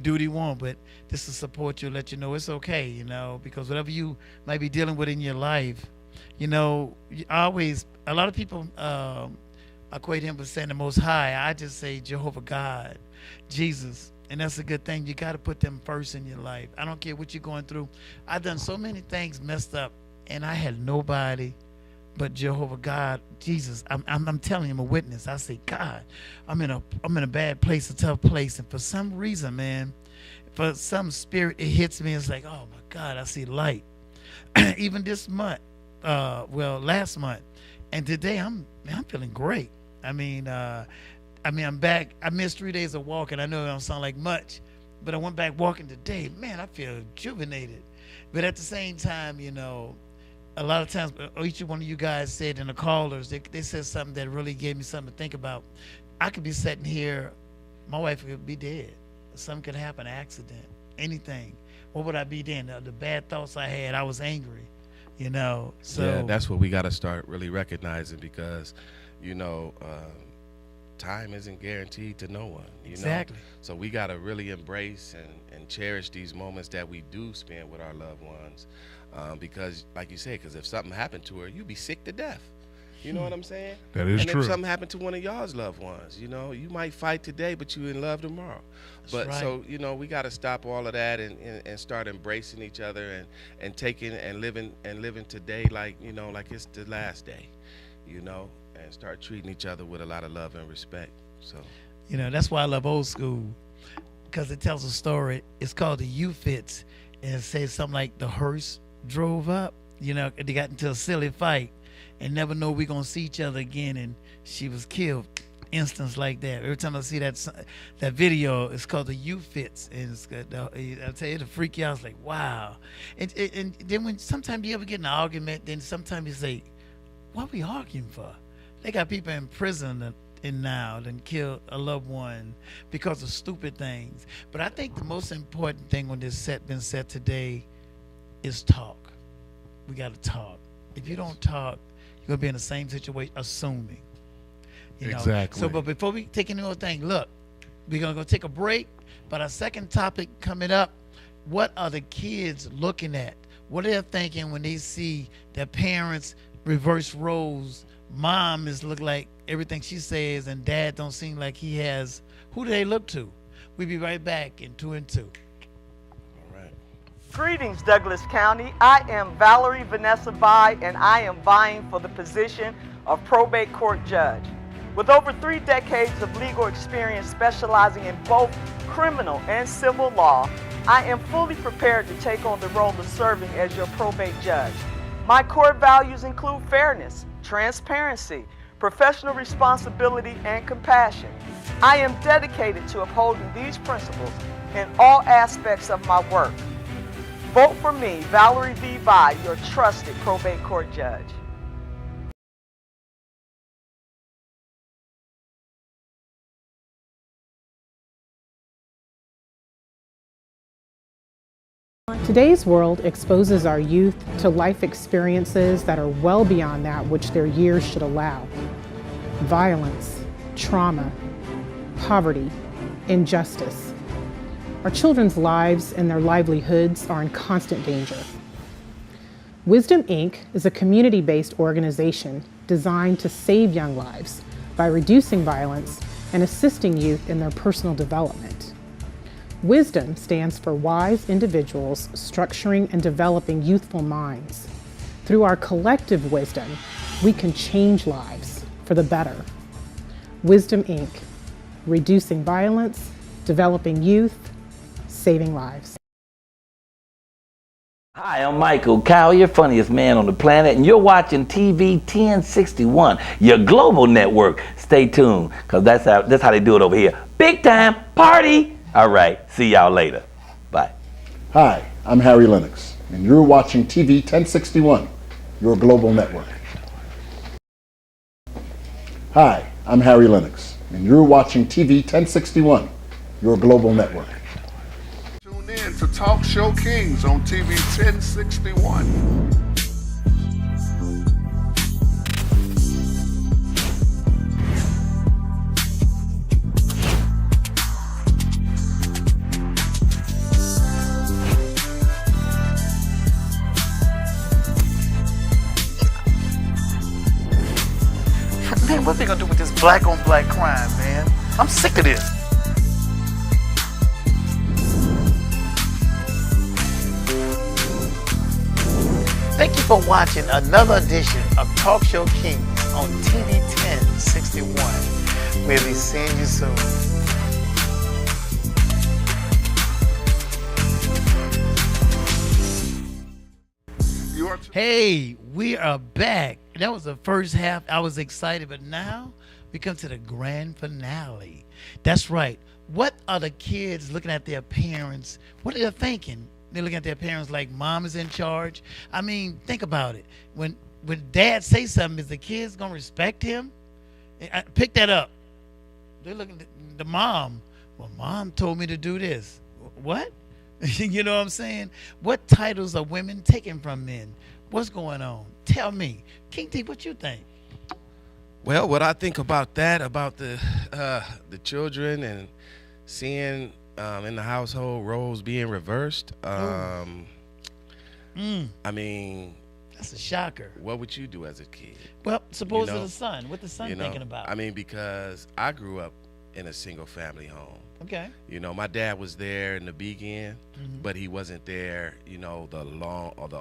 do what he want, but this to support you, let you know it's okay, you know, because whatever you might be dealing with in your life, You know, a lot of people equate him with saying the Most High. I just say Jehovah God, Jesus. And that's a good thing. You got to put them first in your life. I don't care what you're going through. I've done so many things messed up, and I had nobody but Jehovah God, Jesus. I'm telling him, a witness. I say, God, I'm in a bad place, a tough place, and for some reason, man, for some spirit, it hits me. It's like, oh my God, I see light. Even this month, last month, and today I'm feeling great. I mean, I'm back. I missed 3 days of walking. I know it don't sound like much, but I went back walking today. Man, I feel rejuvenated. But at the same time, you know, a lot of times, each one of you guys said in the callers, they said something that really gave me something to think about. I could be sitting here, my wife could be dead. Something could happen, an accident, anything. What would I be then? The bad thoughts I had, I was angry, you know. So yeah, that's what we got to start really recognizing, because, you know, time isn't guaranteed to no one. Exactly. Know? So we got to really embrace and cherish these moments that we do spend with our loved ones. Because, like you said, because if something happened to her, you'd be sick to death. You know what I'm saying? That is and true. If something happened to one of y'all's loved ones, you know, you might fight today, but you in love tomorrow. That's but right. So, you know, we got to stop all of that and start embracing each other and taking and living today like, you know, like it's the last day, you know, and start treating each other with a lot of love and respect. So, you know, that's why I love old school, because it tells a story. It's called the U-Fits, and it says something like the hearse drove up, you know, they got into a silly fight and never know we're going to see each other again, and she was killed. Instance like that. Every time I see that video, it's called the U-Fits, and it's got, I tell you, it'll freak you out. It's like, wow. And then when sometimes you ever get in an argument, then sometimes you say, what are we arguing for? They got people in prison now and killed a loved one because of stupid things. But I think the most important thing on this set been said today is talk. We got to talk. If you don't talk, you're going to be in the same situation, assuming. You know? Exactly. So, but before we take any other thing, look, we're going to go take a break. But our second topic coming up, what are the kids looking at? What are they thinking when they see their parents reverse roles? Mom is look like everything she says, and dad don't seem like he has. Who do they look to? We'll be right back in 2 and 2. all right. Greetings, Douglas County. I am Valerie Vanessa Vai, and I am vying for the position of probate court judge. With over 3 decades of legal experience specializing in both criminal and civil law, I am fully prepared to take on the role of serving as your probate judge. My core values include fairness, transparency, professional responsibility, and compassion. I am dedicated to upholding these principles in all aspects of my work. Vote for me, Valerie V. Vai, your trusted probate court judge. Today's world exposes our youth to life experiences that are well beyond that which their years should allow. Violence, trauma, poverty, injustice. Our children's lives and their livelihoods are in constant danger. Wisdom, Inc. is a community-based organization designed to save young lives by reducing violence and assisting youth in their personal development. Wisdom stands for wise individuals structuring and developing youthful minds. Through our collective wisdom, we can change lives for the better. Wisdom, Inc. Reducing violence, developing youth, saving lives. Hi, I'm Michael Cowell, your funniest man on the planet, and you're watching TV 1061, your global network. Stay tuned, because that's how they do it over here. Big time party! All right, see y'all later. Bye. Hi, I'm Harry Lennox, and you're watching TV 1061, your global network. Hi, I'm Harry Lennox, and you're watching TV 1061, your global network. Tune in to Talk Show Kings on TV 1061. What they gonna do with this black on black crime, man? I'm sick of this. Thank you for watching another edition of Talk Show Kings on TV 1061. We'll be seeing you soon. Hey, we are back. That was the first half. I was excited, but now we come to the grand finale. That's right. What are the kids looking at their parents? What are they thinking? They're looking at their parents like mom is in charge. I mean, think about it. When dad say something, is the kids gonna respect him? Pick that up. They're looking at the mom. Well, mom told me to do this. What? You know what I'm saying? What titles are women taking from men? What's going on? Tell me. King T, what you think? Well, what I think about that, about the children and seeing in the household roles being reversed. I mean, that's a shocker. What would you do as a kid? Well, suppose it's the son. What the son thinking about? I mean, because I grew up in a single family home. Okay. You know, my dad was there in the beginning, but he wasn't there, you know,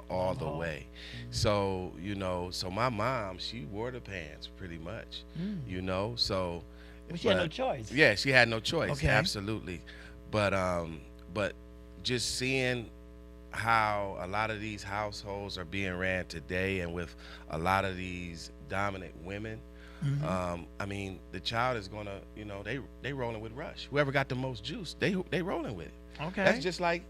all the way. So, you know, so my mom, she wore the pants pretty much, you know, so. But she had no choice. Yeah, she had no choice. Okay. Absolutely. But just seeing how a lot of these households are being ran today, and with a lot of these dominant women, I mean, the child is gonna, you know, they rolling with Rush. Whoever got the most juice, they rolling with it. Okay. That's just like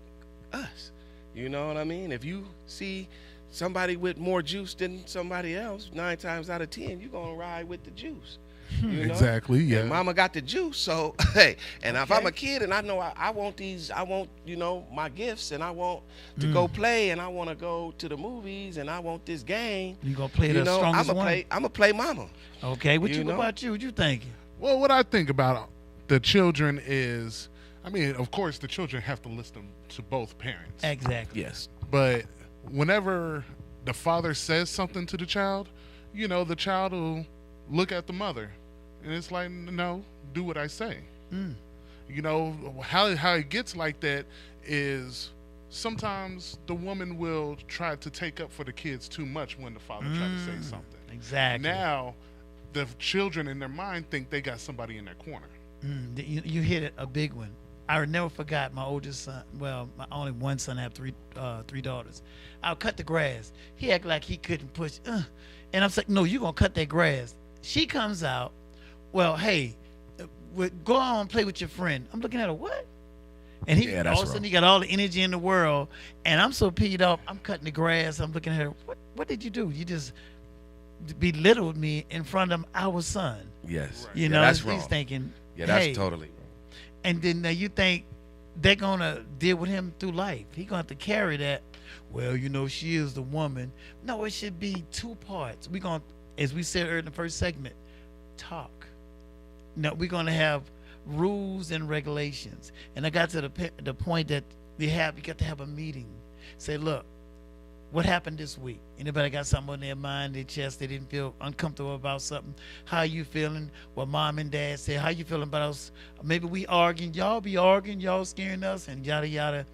us. You know what I mean? If you see somebody with more juice than somebody else, 9 times out of 10, you're gonna ride with the juice. You know? Exactly. Yeah. And mama got the juice, so hey. And if I'm a kid and I know I want these, I want, you know, my gifts, and I want to go play, and I want to go to the movies, and I want this game. You gonna play the strongest one? I'm gonna play mama. Okay. What about you? What you thinking? Well, what I think about the children is, I mean, of course, the children have to listen to both parents. Exactly. Yes. But whenever the father says something to the child, you know, the child will look at the mother, and it's like, no, do what I say. You know, how it gets like that is sometimes the woman will try to take up for the kids too much when the father tries to say something. Exactly. Now, the children in their mind think they got somebody in their corner. You hit it, a big one. I never forgot my oldest son. Well, my only one son. I have three daughters. I'll cut the grass. He act like he couldn't push. And I'm like, no, you gonna cut that grass. She comes out. Well, hey, go on and play with your friend. I'm looking at her. What? And he all of a sudden he got all the energy in the world, and I'm so peed off. I'm cutting the grass. I'm looking at her. What did you do? You just belittled me in front of our son. Yes. You know, that's he's wrong. thinking, yeah, that's hey, totally wrong. And then you think they're gonna deal with him through life. He's gonna have to carry that. Well, you know, she is the woman. No, it should be 2 parts. We're gonna, as we said earlier in the first segment, talk. No, we're gonna have rules and regulations. And I got to the point that you got to have a meeting. Say, look, what happened this week? Anybody got something on their mind, their chest, they didn't feel uncomfortable about something? How are you feeling? What mom and dad said, how you feeling about us? Maybe we arguing, y'all be arguing, y'all scaring us, and yada yada.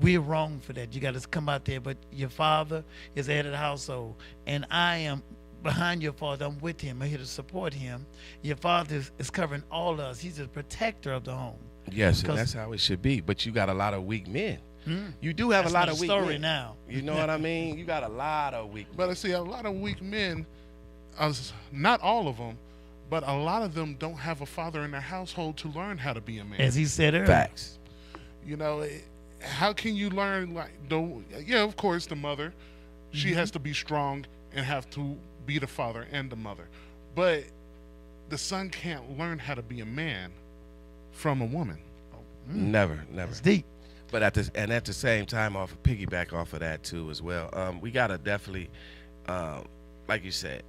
We're wrong for that. You got to come out there. But your father is the head of the household, and I am behind your father. I'm with him. I'm here to support him. Your father is covering all of us. He's a protector of the home. Yes, and that's how it should be. But you got a lot of weak men. You do have a lot of weak men. Now. You know what I mean? You got a lot of weak men. But I see a lot of weak men, not all of them, but a lot of them don't have a father in their household to learn how to be a man. As he said earlier. Facts. You know, how can you learn, yeah, of course, the mother, she has to be strong and have to be the father and the mother. But the son can't learn how to be a man from a woman. Never. It's deep. But at the same time, piggyback off of that too as well. We gotta definitely, like you said,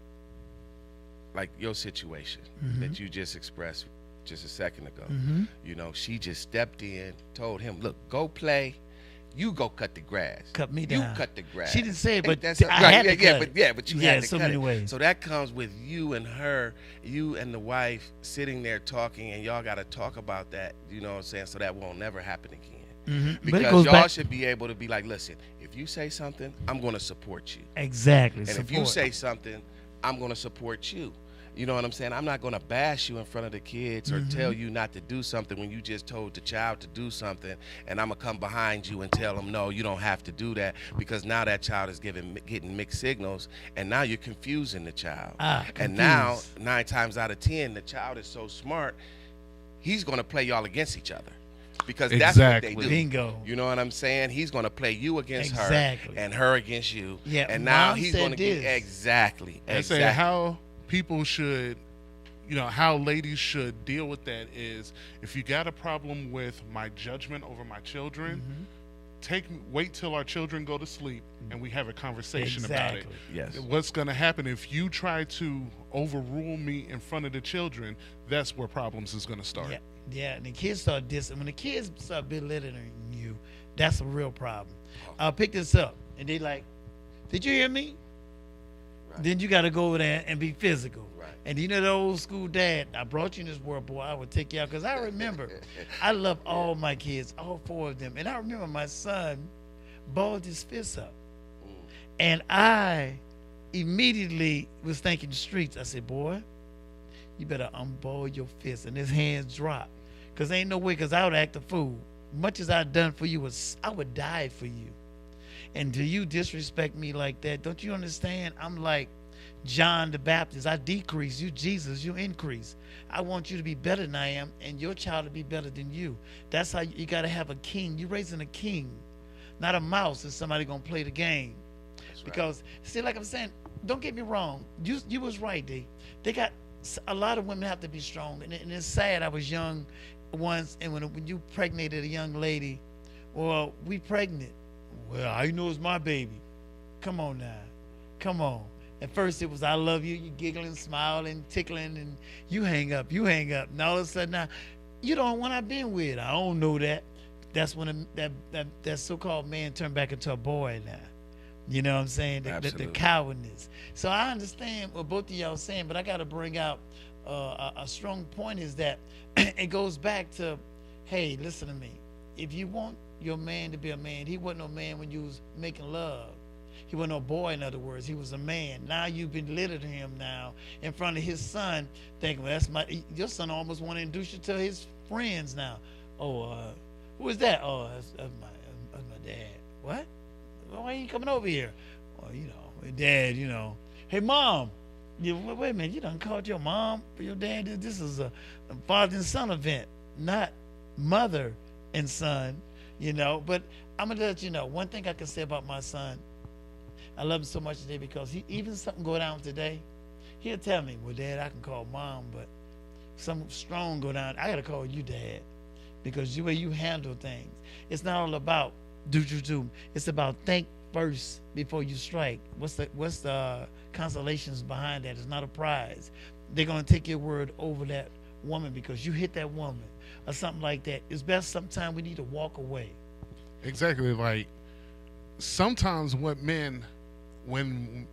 like your situation that you just expressed just a second ago. You know, she just stepped in, told him, "Look, go play, You go cut the grass. Cut me You down. cut the grass. She didn't say it, but That's I had to cut it. but you Yeah, had to so cut many it. ways. So that comes with you and her, you and the wife sitting there talking, and y'all got to talk about that. You know what I'm saying? So that won't never happen again. But it Because goes y'all back- should be able to be like, listen, if you say something, I'm going to support you. Exactly. And if you say something, I'm going to support you. You know what I'm saying? I'm not going to bash you in front of the kids or tell you not to do something when you just told the child to do something, and I'm going to come behind you and tell them, no, you don't have to do that, because now that child is getting mixed signals, and now you're confusing the child. And now, 9 times out of 10, the child is so smart, he's going to play y'all against each other. Because that's what they do. Bingo. You know what I'm saying? He's going to play you against Exactly. her and her against you. Yeah, And now Mom he's said going to get this. exactly. I say how people should, how ladies should deal with that is, if you got a problem with my judgment over my children, wait till our children go to sleep and we have a conversation about it. Exactly. Yes. What's going to happen if you try to overrule me in front of the children? That's where problems is going to start. Yeah, and the kids start dissing. When the kids start belittling you, that's a real problem. I'll pick this up, and they like, did you hear me? Then you got to go over there and be physical. And you know the old school dad, I brought you in this world, boy, I would take you out. Because I remember, I love all my kids, all 4 of them. And I remember my son balled his fist up. And I immediately was thinking streets. I said, boy, you better unball your fist. And his hands dropped. Because ain't no way, because I would act a fool. Much as I done for you, I would die for you. And do you disrespect me like that? Don't you understand? I'm like John the Baptist. I decrease, you Jesus, you increase. I want you to be better than I am, and your child to be better than you. That's how you got to have a king. You're raising a king, not a mouse. Is somebody going to play the game? Because, see, like I'm saying, don't get me wrong. You was right, D. They got a lot of women have to be strong, and it's sad. I was young once, and when you pregnated a young lady, well, we pregnant. Well, I know it's my baby. Come on now. Come on. At first it was, I love you. You giggling, smiling, tickling, and you hang up. And all of a sudden now, you don't want I've been with. I don't know that. That's when that so-called man turned back into a boy now. You know what I'm saying? The cowardness. So I understand what both of y'all saying, but I got to bring out a strong point is that it goes back to, hey, listen to me. If you want your man to be a man, he wasn't no man when you was making love. He wasn't no boy, in other words. He was a man. Now you've been little to him now in front of his son, thinking, well, your son almost want to introduce you to his friends now. Oh, who is that? Oh, that's my dad. What? Well, why ain't you coming over here? Well, my dad, Hey, Mom. Wait a minute. You done called your mom for your dad? This is a father and son event, not mother and son, But I'm going to let you know, one thing I can say about my son, I love him so much today because even something go down today, he'll tell me, well, Dad, I can call Mom, but something strong go down, I got to call you Dad because the way you handle things. It's not all about do. It's about think first before you strike. What's the consolations behind that? It's not a prize. They're going to take your word over that woman because you hit that woman or something like that. It's best sometimes we need to walk away. Exactly. Like sometimes when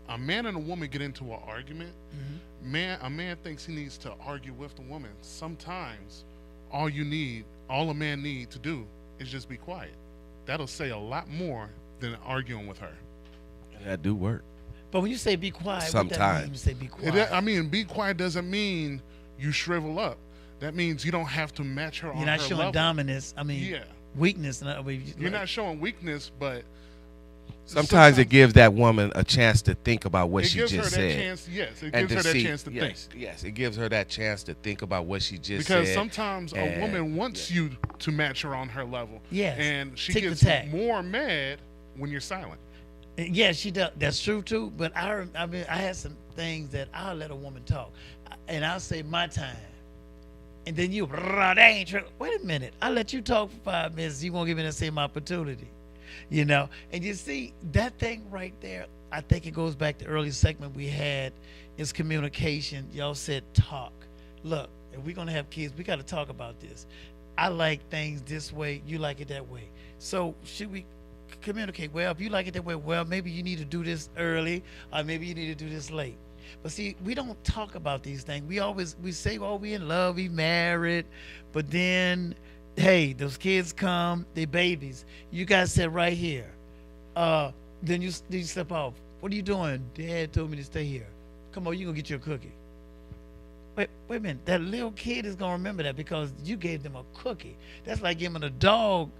a man and a woman get into an argument, a man thinks he needs to argue with the woman. Sometimes all a man need to do is just be quiet. That'll say a lot more than arguing with her. And that do work. But when you say be quiet, sometimes. What that mean? You say be quiet. Be quiet doesn't mean you shrivel up. That means you don't have to match her on her level. You're not showing dominance. Weakness. You're not showing weakness, but sometimes it gives that woman a chance to think about what she just said. It gives her that chance to think. Yes, it gives her that chance to think about what she just said. Because said. sometimes a woman wants you to match her on her level. Yes. And she gets more mad when you're silent. Yeah, she does. That's true too. But I had some things that I'll let a woman talk, and I'll say my time, and then you, that ain't true. Wait a minute, I let you talk for 5 minutes. You won't give me the same opportunity, And you see that thing right there. I think it goes back to the early segment we had. Is communication. Y'all said talk. Look, if we're gonna have kids, we got to talk about this. I like things this way. You like it that way. So should we? communicate. Well, if you like it that way, well, maybe you need to do this early, or maybe you need to do this late. But see, we don't talk about these things. We say, oh, we in love, we married, but then, hey, those kids come, they babies. You guys sit right here. Then you step off. What are you doing? Dad told me to stay here. Come on, you gonna get you a cookie. Wait a minute. That little kid is gonna remember that because you gave them a cookie. That's like giving a dog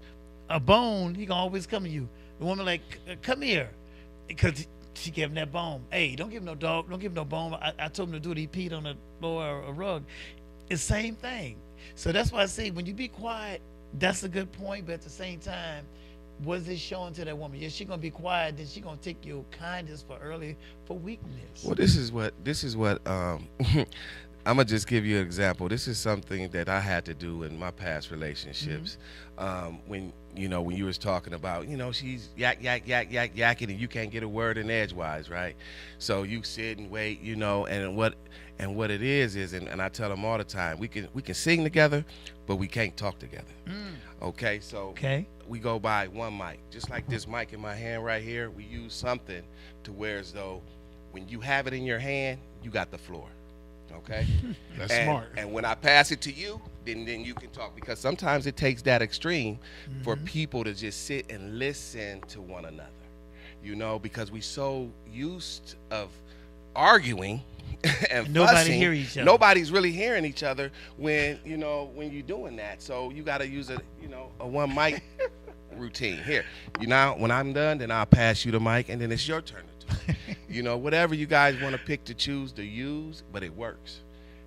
a bone. He gonna always come to you. The woman like, come here, because she gave him that bone. Hey, don't give him no dog. Don't give him no bone. I told him to do it. He peed on the floor or a rug. It's the same thing. So that's why I say when you be quiet, that's a good point. But at the same time, what is it showing to that woman? Yeah, she gonna be quiet. Then she gonna take your kindness for weakness. Well, this is what I'm gonna just give you an example. This is something that I had to do in my past relationships. When you was talking about, she's yakking and you can't get a word in edgewise, right? So you sit and wait, and what it is, and I tell them all the time, we can sing together, but we can't talk together. Okay, so we go by one mic, just like this mic in my hand right here. We use something to where as though when you have it in your hand, you got the floor. Okay, that's smart. And when I pass it to you, then you can talk, because sometimes it takes that extreme for people to just sit and listen to one another, because we so used of arguing and nobody fussing, hear each other. Nobody's really hearing each other when you're doing that. So you got to use a one mic routine. Here, when I'm done, then I'll pass you the mic, and then it's your turn to talk. Whatever you guys want to pick to choose to use, but it works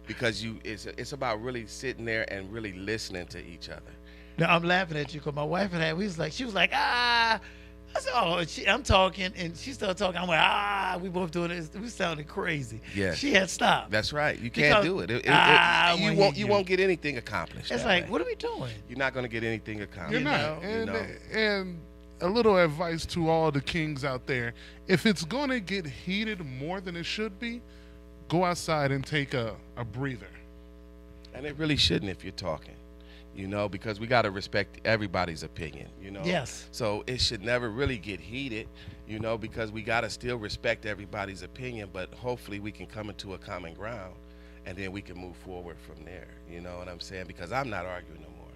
because it's about really sitting there and really listening to each other. Now I'm laughing at you because my wife and I, she was like, ah. I said, oh, I'm talking, and she started talking. I'm like, ah, we both doing this. We sounded crazy. Yeah. She had stopped. That's right. You can't do it. You won't get anything accomplished. It's like, what are we doing? You're not going to get anything accomplished. You're not. And a little advice to all the kings out there: if it's going to get heated more than it should be, go outside and take a breather. And it really shouldn't if you're talking. Because we got to respect everybody's opinion, Yes. So it should never really get heated, because we got to still respect everybody's opinion, but hopefully we can come into a common ground and then we can move forward from there. You know what I'm saying? Because I'm not arguing no more.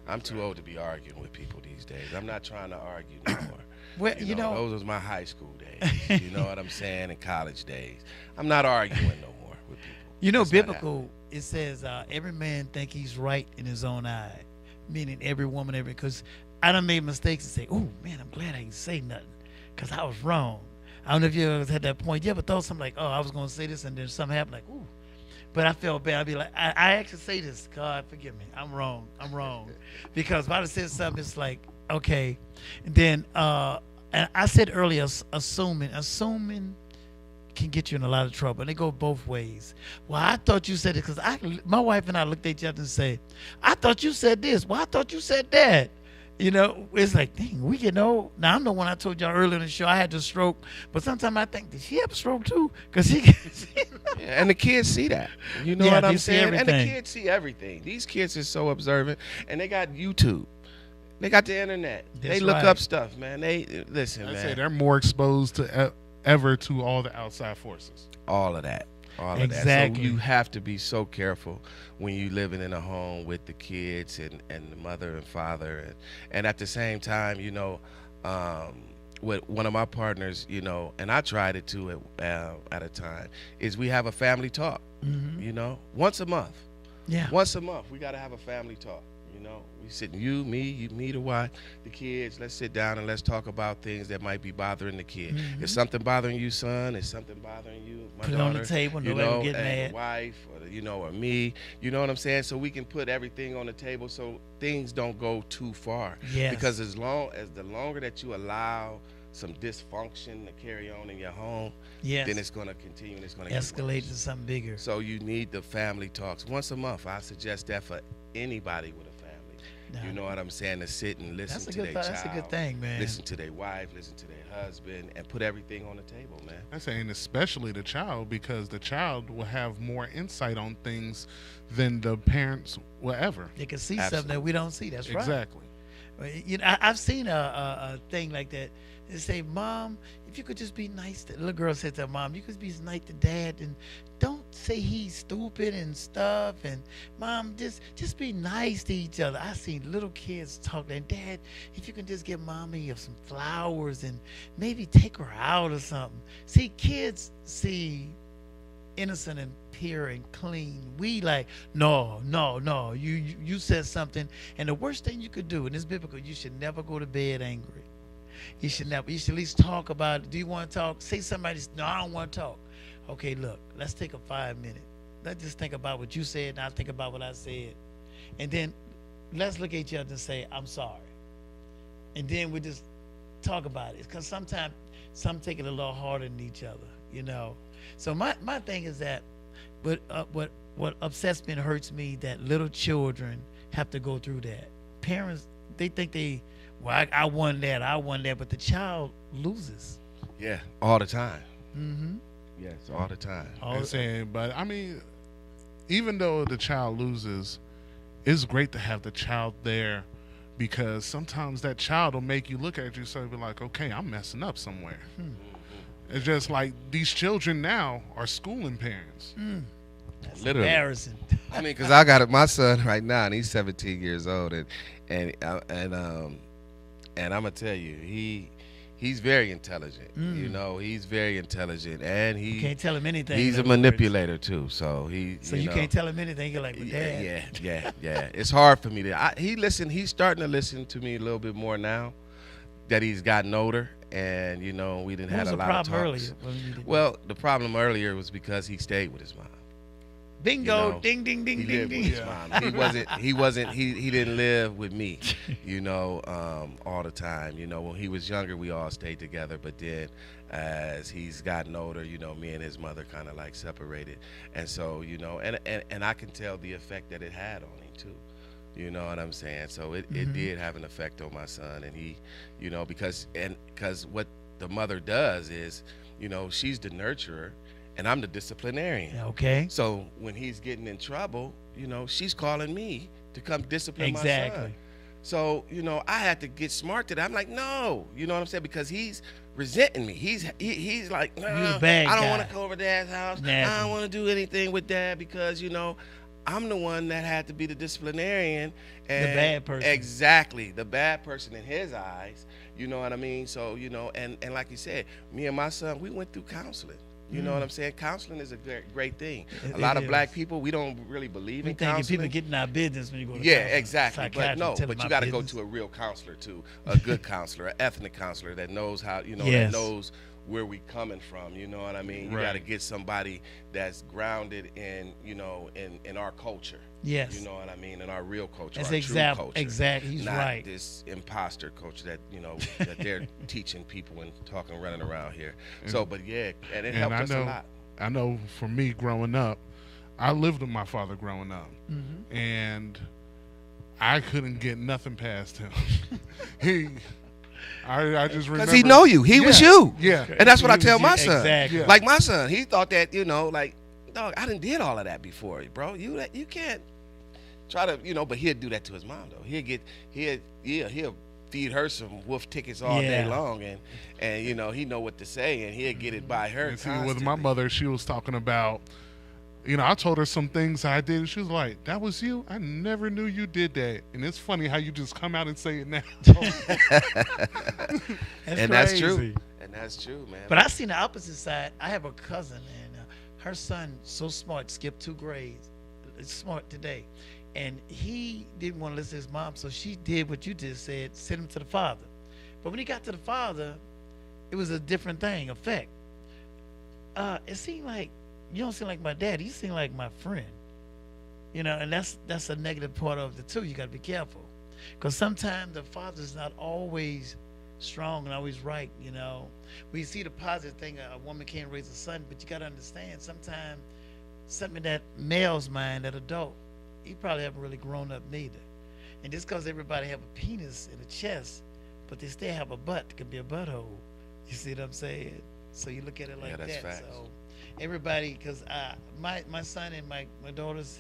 I'm too old to be arguing with people these days. I'm not trying to argue no more. Well, those was my high school days, you know what I'm saying, and college days. I'm not arguing no more with people. That's biblical, it says every man think he's right in his own eye, meaning every woman, because I done made mistakes and say, oh, man, I'm glad I didn't say nothing because I was wrong. I don't know if you ever had that point. You ever thought something like, oh, I was going to say this, and then something happened like, ooh. But I felt bad. I'd be like, I actually say this. God, forgive me. I'm wrong. Because if I had said something, it's like, okay. And then, and I said earlier, assuming can get you in a lot of trouble. And they go both ways. Well, I thought you said it because my wife and I looked at each other and said, I thought you said this. Well, I thought you said that. It's like, dang, we get old. Now, I'm the one I told y'all earlier in the show, I had the stroke. But sometimes I think, did she have a stroke too? Because and the kids see that. You know what I'm saying? And the kids see everything. These kids are so observant. And they got YouTube. They got the internet. They look up stuff, man. Listen, man. I say they're more exposed to ever to all the outside forces. All of that. Exactly. So you have to be so careful when you're living in a home with the kids and the mother and father. And at the same time, with one of my partners, and I tried it too at a time, is we have a family talk, once a month. Yeah. Once a month, we got to have a family talk. We sit, me, the wife, the kids. Let's sit down and let's talk about things that might be bothering the kid. If something bothering you, son, is something bothering you, my put daughter, it on the table, nobody get mad. Wife, or me, you know what I'm saying? So we can put everything on the table so things don't go too far. Yes. Because the longer that you allow some dysfunction to carry on in your home, then it's going to continue and it's going to escalate to something bigger. So you need the family talks once a month. I suggest that for anybody with a family. You know what I'm saying? To sit and listen to their child. That's a good thing, man. Listen to their wife, listen to their husband, and put everything on the table, man. I'm saying especially the child, because the child will have more insight on things than the parents will ever. They can see something that we don't see. That's right. Exactly. You know, I've seen a thing like that. They say, "Mom, if you could just be nice to," the little girl said to her mom, "You could be nice to Dad and don't say he's stupid and stuff." And Mom, just be nice to each other. I seen little kids talk like, "Dad, if you can just give Mommy some flowers and maybe take her out or something." See, kids see innocent and pure and clean. We like, no. You said something, and the worst thing you could do, and it's biblical, you should never go to bed angry. You should never. You should at least talk about it. Do you want to talk? Say somebody's, no, I don't want to talk. Okay, look, let's take a 5 minute. Let's just think about what you said, and I'll think about what I said, and then let's look at each other and say, I'm sorry, and then we just talk about it. Because sometimes some take it a little harder than each other, you know. So my thing is that, what upsets me and hurts me, that little children have to go through that. Parents, they think well, I won that, but the child loses. Yeah, all the time. Mm-hmm. Yes, all the time. I'm saying, but I mean, even though the child loses, it's great to have the child there, because sometimes that child will make you look at you and be like, okay, I'm messing up somewhere. It's just like these children now are schooling parents. That's Literally. embarrassing. I mean, because I got my son right now, and he's 17 years old, and I'm gonna tell you, he's very intelligent. You know, he's very intelligent, and You can't tell him anything. He's in a other words. manipulator too. So you know, can't tell him anything. You're like, well, Dad. Yeah. It's hard for me to. He's starting to listen to me a little bit more now that he's gotten older, and you know, we didn't What have was a the lot of problem talks. earlier when you did Well, the problem earlier was because he stayed with his mom. Bingo, You know, ding, ding, ding, he ding, lived ding. with his mom. He didn't live with me, you know, all the time. You know, when he was younger, we all stayed together, but then as he's gotten older, you know, me and his mother kind of like separated. And so, you know, and I can tell the effect that it had on him too. You know what I'm saying? So it did have an effect on my son, and he, you know, because what the mother does is, you know, she's the nurturer, and I'm the disciplinarian. Okay. So when he's getting in trouble, you know, she's calling me to come discipline my Exactly. son. So, you know, I had to get smart to that. I'm like, no, you know what I'm saying? Because he's resenting me. He's like, You're nah, the bad I don't guy. want to go over Dad's house. I don't want to do anything with Dad because, you know, I'm the one that had to be the disciplinarian. And The bad person. Exactly. The bad person in his eyes. You know what I mean? So, you know, and like you said, me and my son, we went through counseling. You know what I'm saying? Counseling is a great thing. A lot of black people, we don't really believe in thinking counseling. people getting our business when you go to Yeah, counseling. exactly. But Psychiatrist no, telling but my you got to go business. to a real counselor too, a good counselor, an ethnic counselor that knows how, you know, Yes. that knows where we coming from. You know what I mean? You Right. got to get somebody that's grounded in, you know, in our culture. Yes. You know what I mean? In our real culture, That's our exact- true culture. exactly. He's not right. this imposter culture that, you know, that they're teaching people and talking, running around here. So, but yeah, and it helped us a lot. I know for me growing up, I lived with my father growing up, Mhm. and I couldn't get nothing past him. I just remember Because he know you. He was you. Yeah. And that's what I He tell was my you. son. Exactly. Like my son, he thought that, you know, like, dog, I done did all of that before, bro. You can't try to, you know, but he'll do that to his mom though. He'll feed her some wolf tickets all day Yeah. long, and you know, he know what to say, and he'll get it by her. And see, with my mother, she was talking about, you know, I told her some things I did, and she was like, "That was you? I never knew you did that." And it's funny how you just come out and say it now. And that's true. And that's true, man. But I seen the opposite side. I have a cousin, and her son so smart, skipped 2 grades. It's smart today. And he didn't want to listen to his mom, so she did what you just said, send him to the father. But when he got to the father, it was a different thing, effect. It seemed like, you don't seem like my dad, you seem like my friend. You know, and that's a negative part of it too. You got to be careful. Because sometimes the father's not always strong and always right, you know. We see the positive thing, a woman can't raise a son, but you got to understand sometimes something in that male's mind, that adult, he probably haven't really grown up neither. And just because everybody have a penis and a chest, but they still have a butt, it could be a butthole. You see what I'm saying? So you look at it like that's that. facts. So everybody, because my son and my daughters,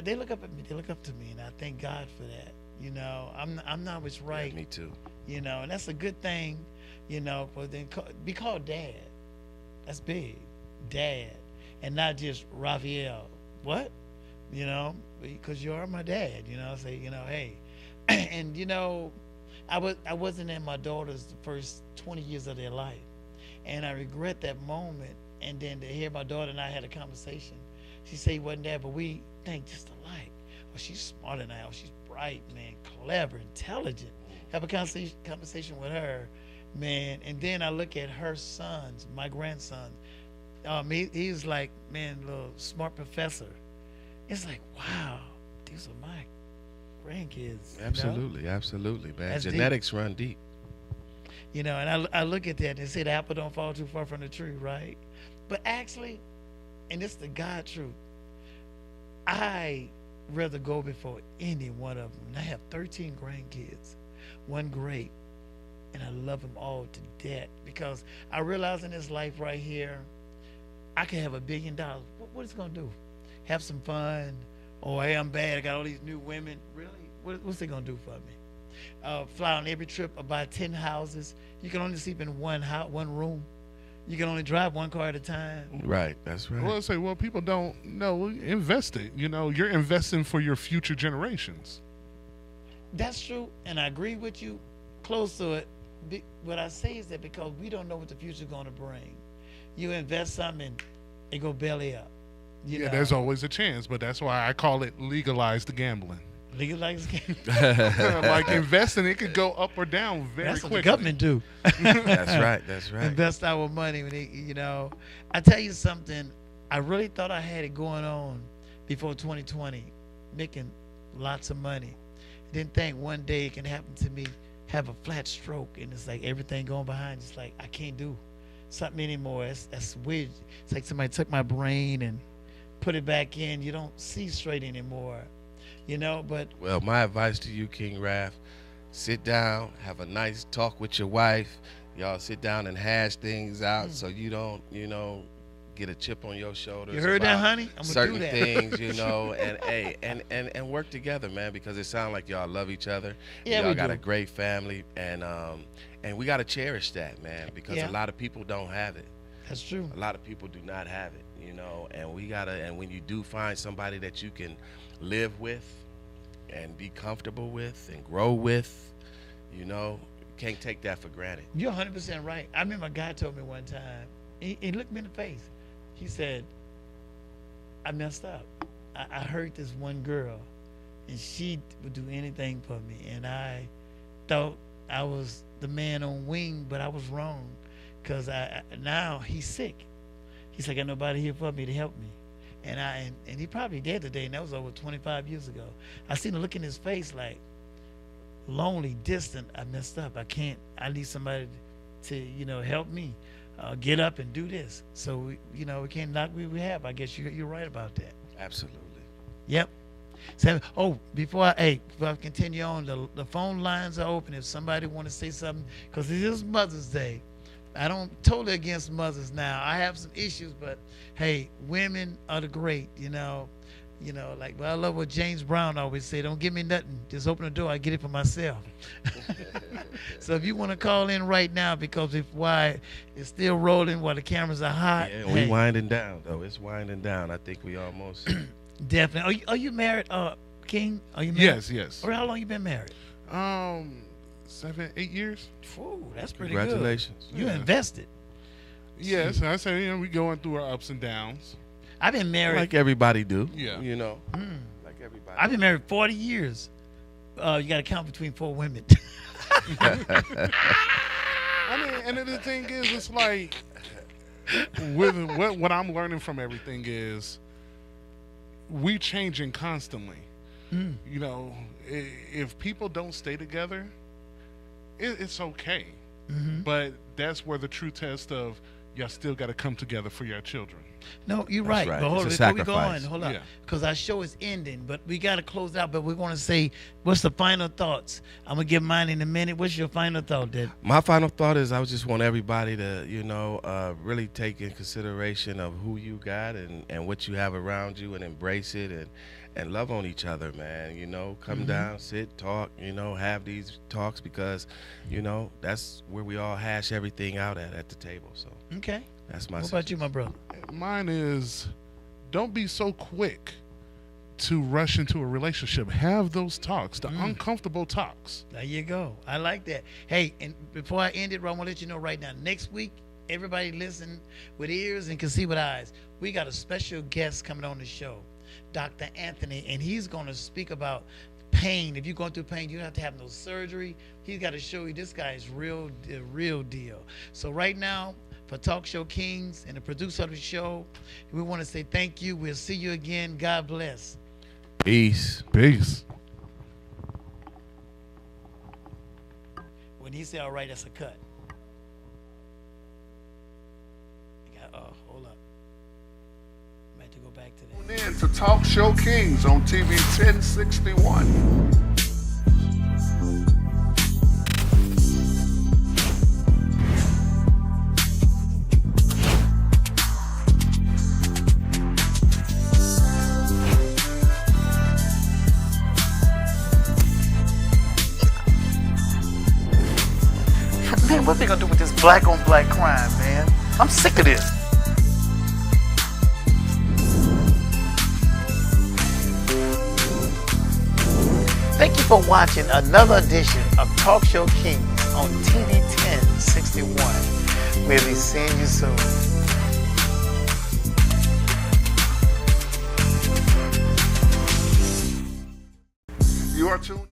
they look up at me, they look up to me, and I thank God for that. You know, I'm not what's right. Yeah, me too. You know, and that's a good thing. You know, but then be called dad. That's big, dad, and not just Raphael. What? You know, because you are my dad. You know, say, you know, hey, and you know, I wasn't in my daughter's the first 20 years of their life, and I regret that moment. And then to hear my daughter and I had a conversation, she said he wasn't there, but we think just alike. Well, she's smarter now. She's bright, man, clever, intelligent. Have a conversation with her, man. And then I look at her sons, my grandson. He's like, man, little smart professor. It's like, wow, these are my grandkids. Absolutely, you know? Absolutely, man. That's Genetics run deep. You know, and I look at that and they say the apple don't fall too far from the tree, right? But actually, and it's the God truth, I rather go before any one of them. And I have 13 grandkids, one great, and I love them all to death because I realize in this life right here, I can have $1 billion. What is it going to do? Have some fun? Oh, hey, I'm bad. I got all these new women. Really? What's it going to do for me? Fly on every trip, buy 10 houses. You can only sleep in one room. You can only drive one car at a time. Right, that's right. Well, I say, well, people don't know. Invest it. You know, you're investing for your future generations. That's true, and I agree with you. Close to it. What I say is that because we don't know what the future's going to bring. You invest something, it go belly up. You know? There's always a chance, but that's why I call it legalize the gambling. Legalize gambling. Like investing, it could go up or down very That's quickly. what the government do. That's right. Invest our money. You know, I tell you something. I really thought I had it going on before 2020, making lots of money. Didn't think one day it can happen to me, have a flat stroke, and it's like everything going behind. It's like I can't do something anymore. That's weird. It's like somebody took my brain and put it back in. You don't see straight anymore. You know, but well, my advice to you, King Raph, sit down, have a nice talk with your wife. Y'all sit down and hash things out so you don't, you know, get a chip on your shoulder. You heard that, honey? I'm gonna certain do that. things, you know, and hey, and work together, man, because it sounds like y'all love each other. Yeah, y'all we got do. a great family, and we gotta cherish that, man, because a lot of people don't have it. That's true. A lot of people do not have it, you know, and we gotta. And when you do find somebody that you can live with and be comfortable with and grow with, you know, you can't take that for granted. You're 100% right. I remember a guy told me one time, he looked me in the face. He said, I messed up. I hurt this one girl, and she would do anything for me. And I thought I was the man on wing, but I was wrong, because now he's sick. He's like, got nobody here for me to help me. And he probably dead today, and that was over 25 years ago. I seen the look in his face like, lonely, distant. I messed up. I need somebody to, you know, help me get up and do this. So, you know, we can't knock what we have. I guess you're right about that. Absolutely. Yep. So, before I continue on, the phone lines are open if somebody want to say something, because it is Mother's Day. I don't totally against mothers now. I have some issues, but hey, women are the great, you know, like, well, I love what James Brown always say, don't give me nothing, just open the door, I get it for myself. So if you want to call in right now, because why it's still rolling while the cameras are hot. Yeah, we winding down though. It's winding down. I think we almost definitely. Are you married, King? Are you married? Yes. Or how long you been married? 7, 8 years. Ooh, that's pretty Congratulations. good. You invested. Yes, I say, you know, we going through our ups and downs. I've been married like everybody do. Yeah. You know, like everybody. I've been married 40 years. You got to count between 4 women. I mean, and the thing is, it's like, with what I'm learning from everything is, we changing constantly. You know, if people don't stay together, it's okay. But that's where the true test of y'all still got to come together for your children. No, you're right. Right. But hold on, It's a before we go on, sacrifice. hold on, Yeah. because our show is ending, but we got to close out. But we want to say, what's the final thoughts? I'm gonna give mine in a minute. What's your final thought, Dad? My final thought is I just want everybody to, you know, really take in consideration of who you got and what you have around you and embrace it and love on each other, man. You know, come down, sit, talk, you know, have these talks, because, you know, that's where we all hash everything out at the table. So Okay. that's my What about you, my brother? Mine is, don't be so quick to rush into a relationship. Have those talks, the uncomfortable talks. There you go. I like that. Hey, and before I end it, I want to let you know right now, next week, everybody listen with ears and can see with eyes. We got a special guest coming on the show, Dr. Anthony, and he's going to speak about pain. If you're going through pain, you don't have to have no surgery. He's got to show you this guy is the real deal. So right now, for Talk Show Kings and the producer of the show, we want to say thank you. We'll see you again. God bless. Peace. Peace. When he said, all right, that's a cut. Hold up. I'm going to go back to that. Tune in to Talk Show Kings on TV 1061. Man, what they gonna do with this black on black crime, man? I'm sick of this. Thank you for watching another edition of Talk Show Kings on TV 1061. We'll be seeing you soon. You are tuned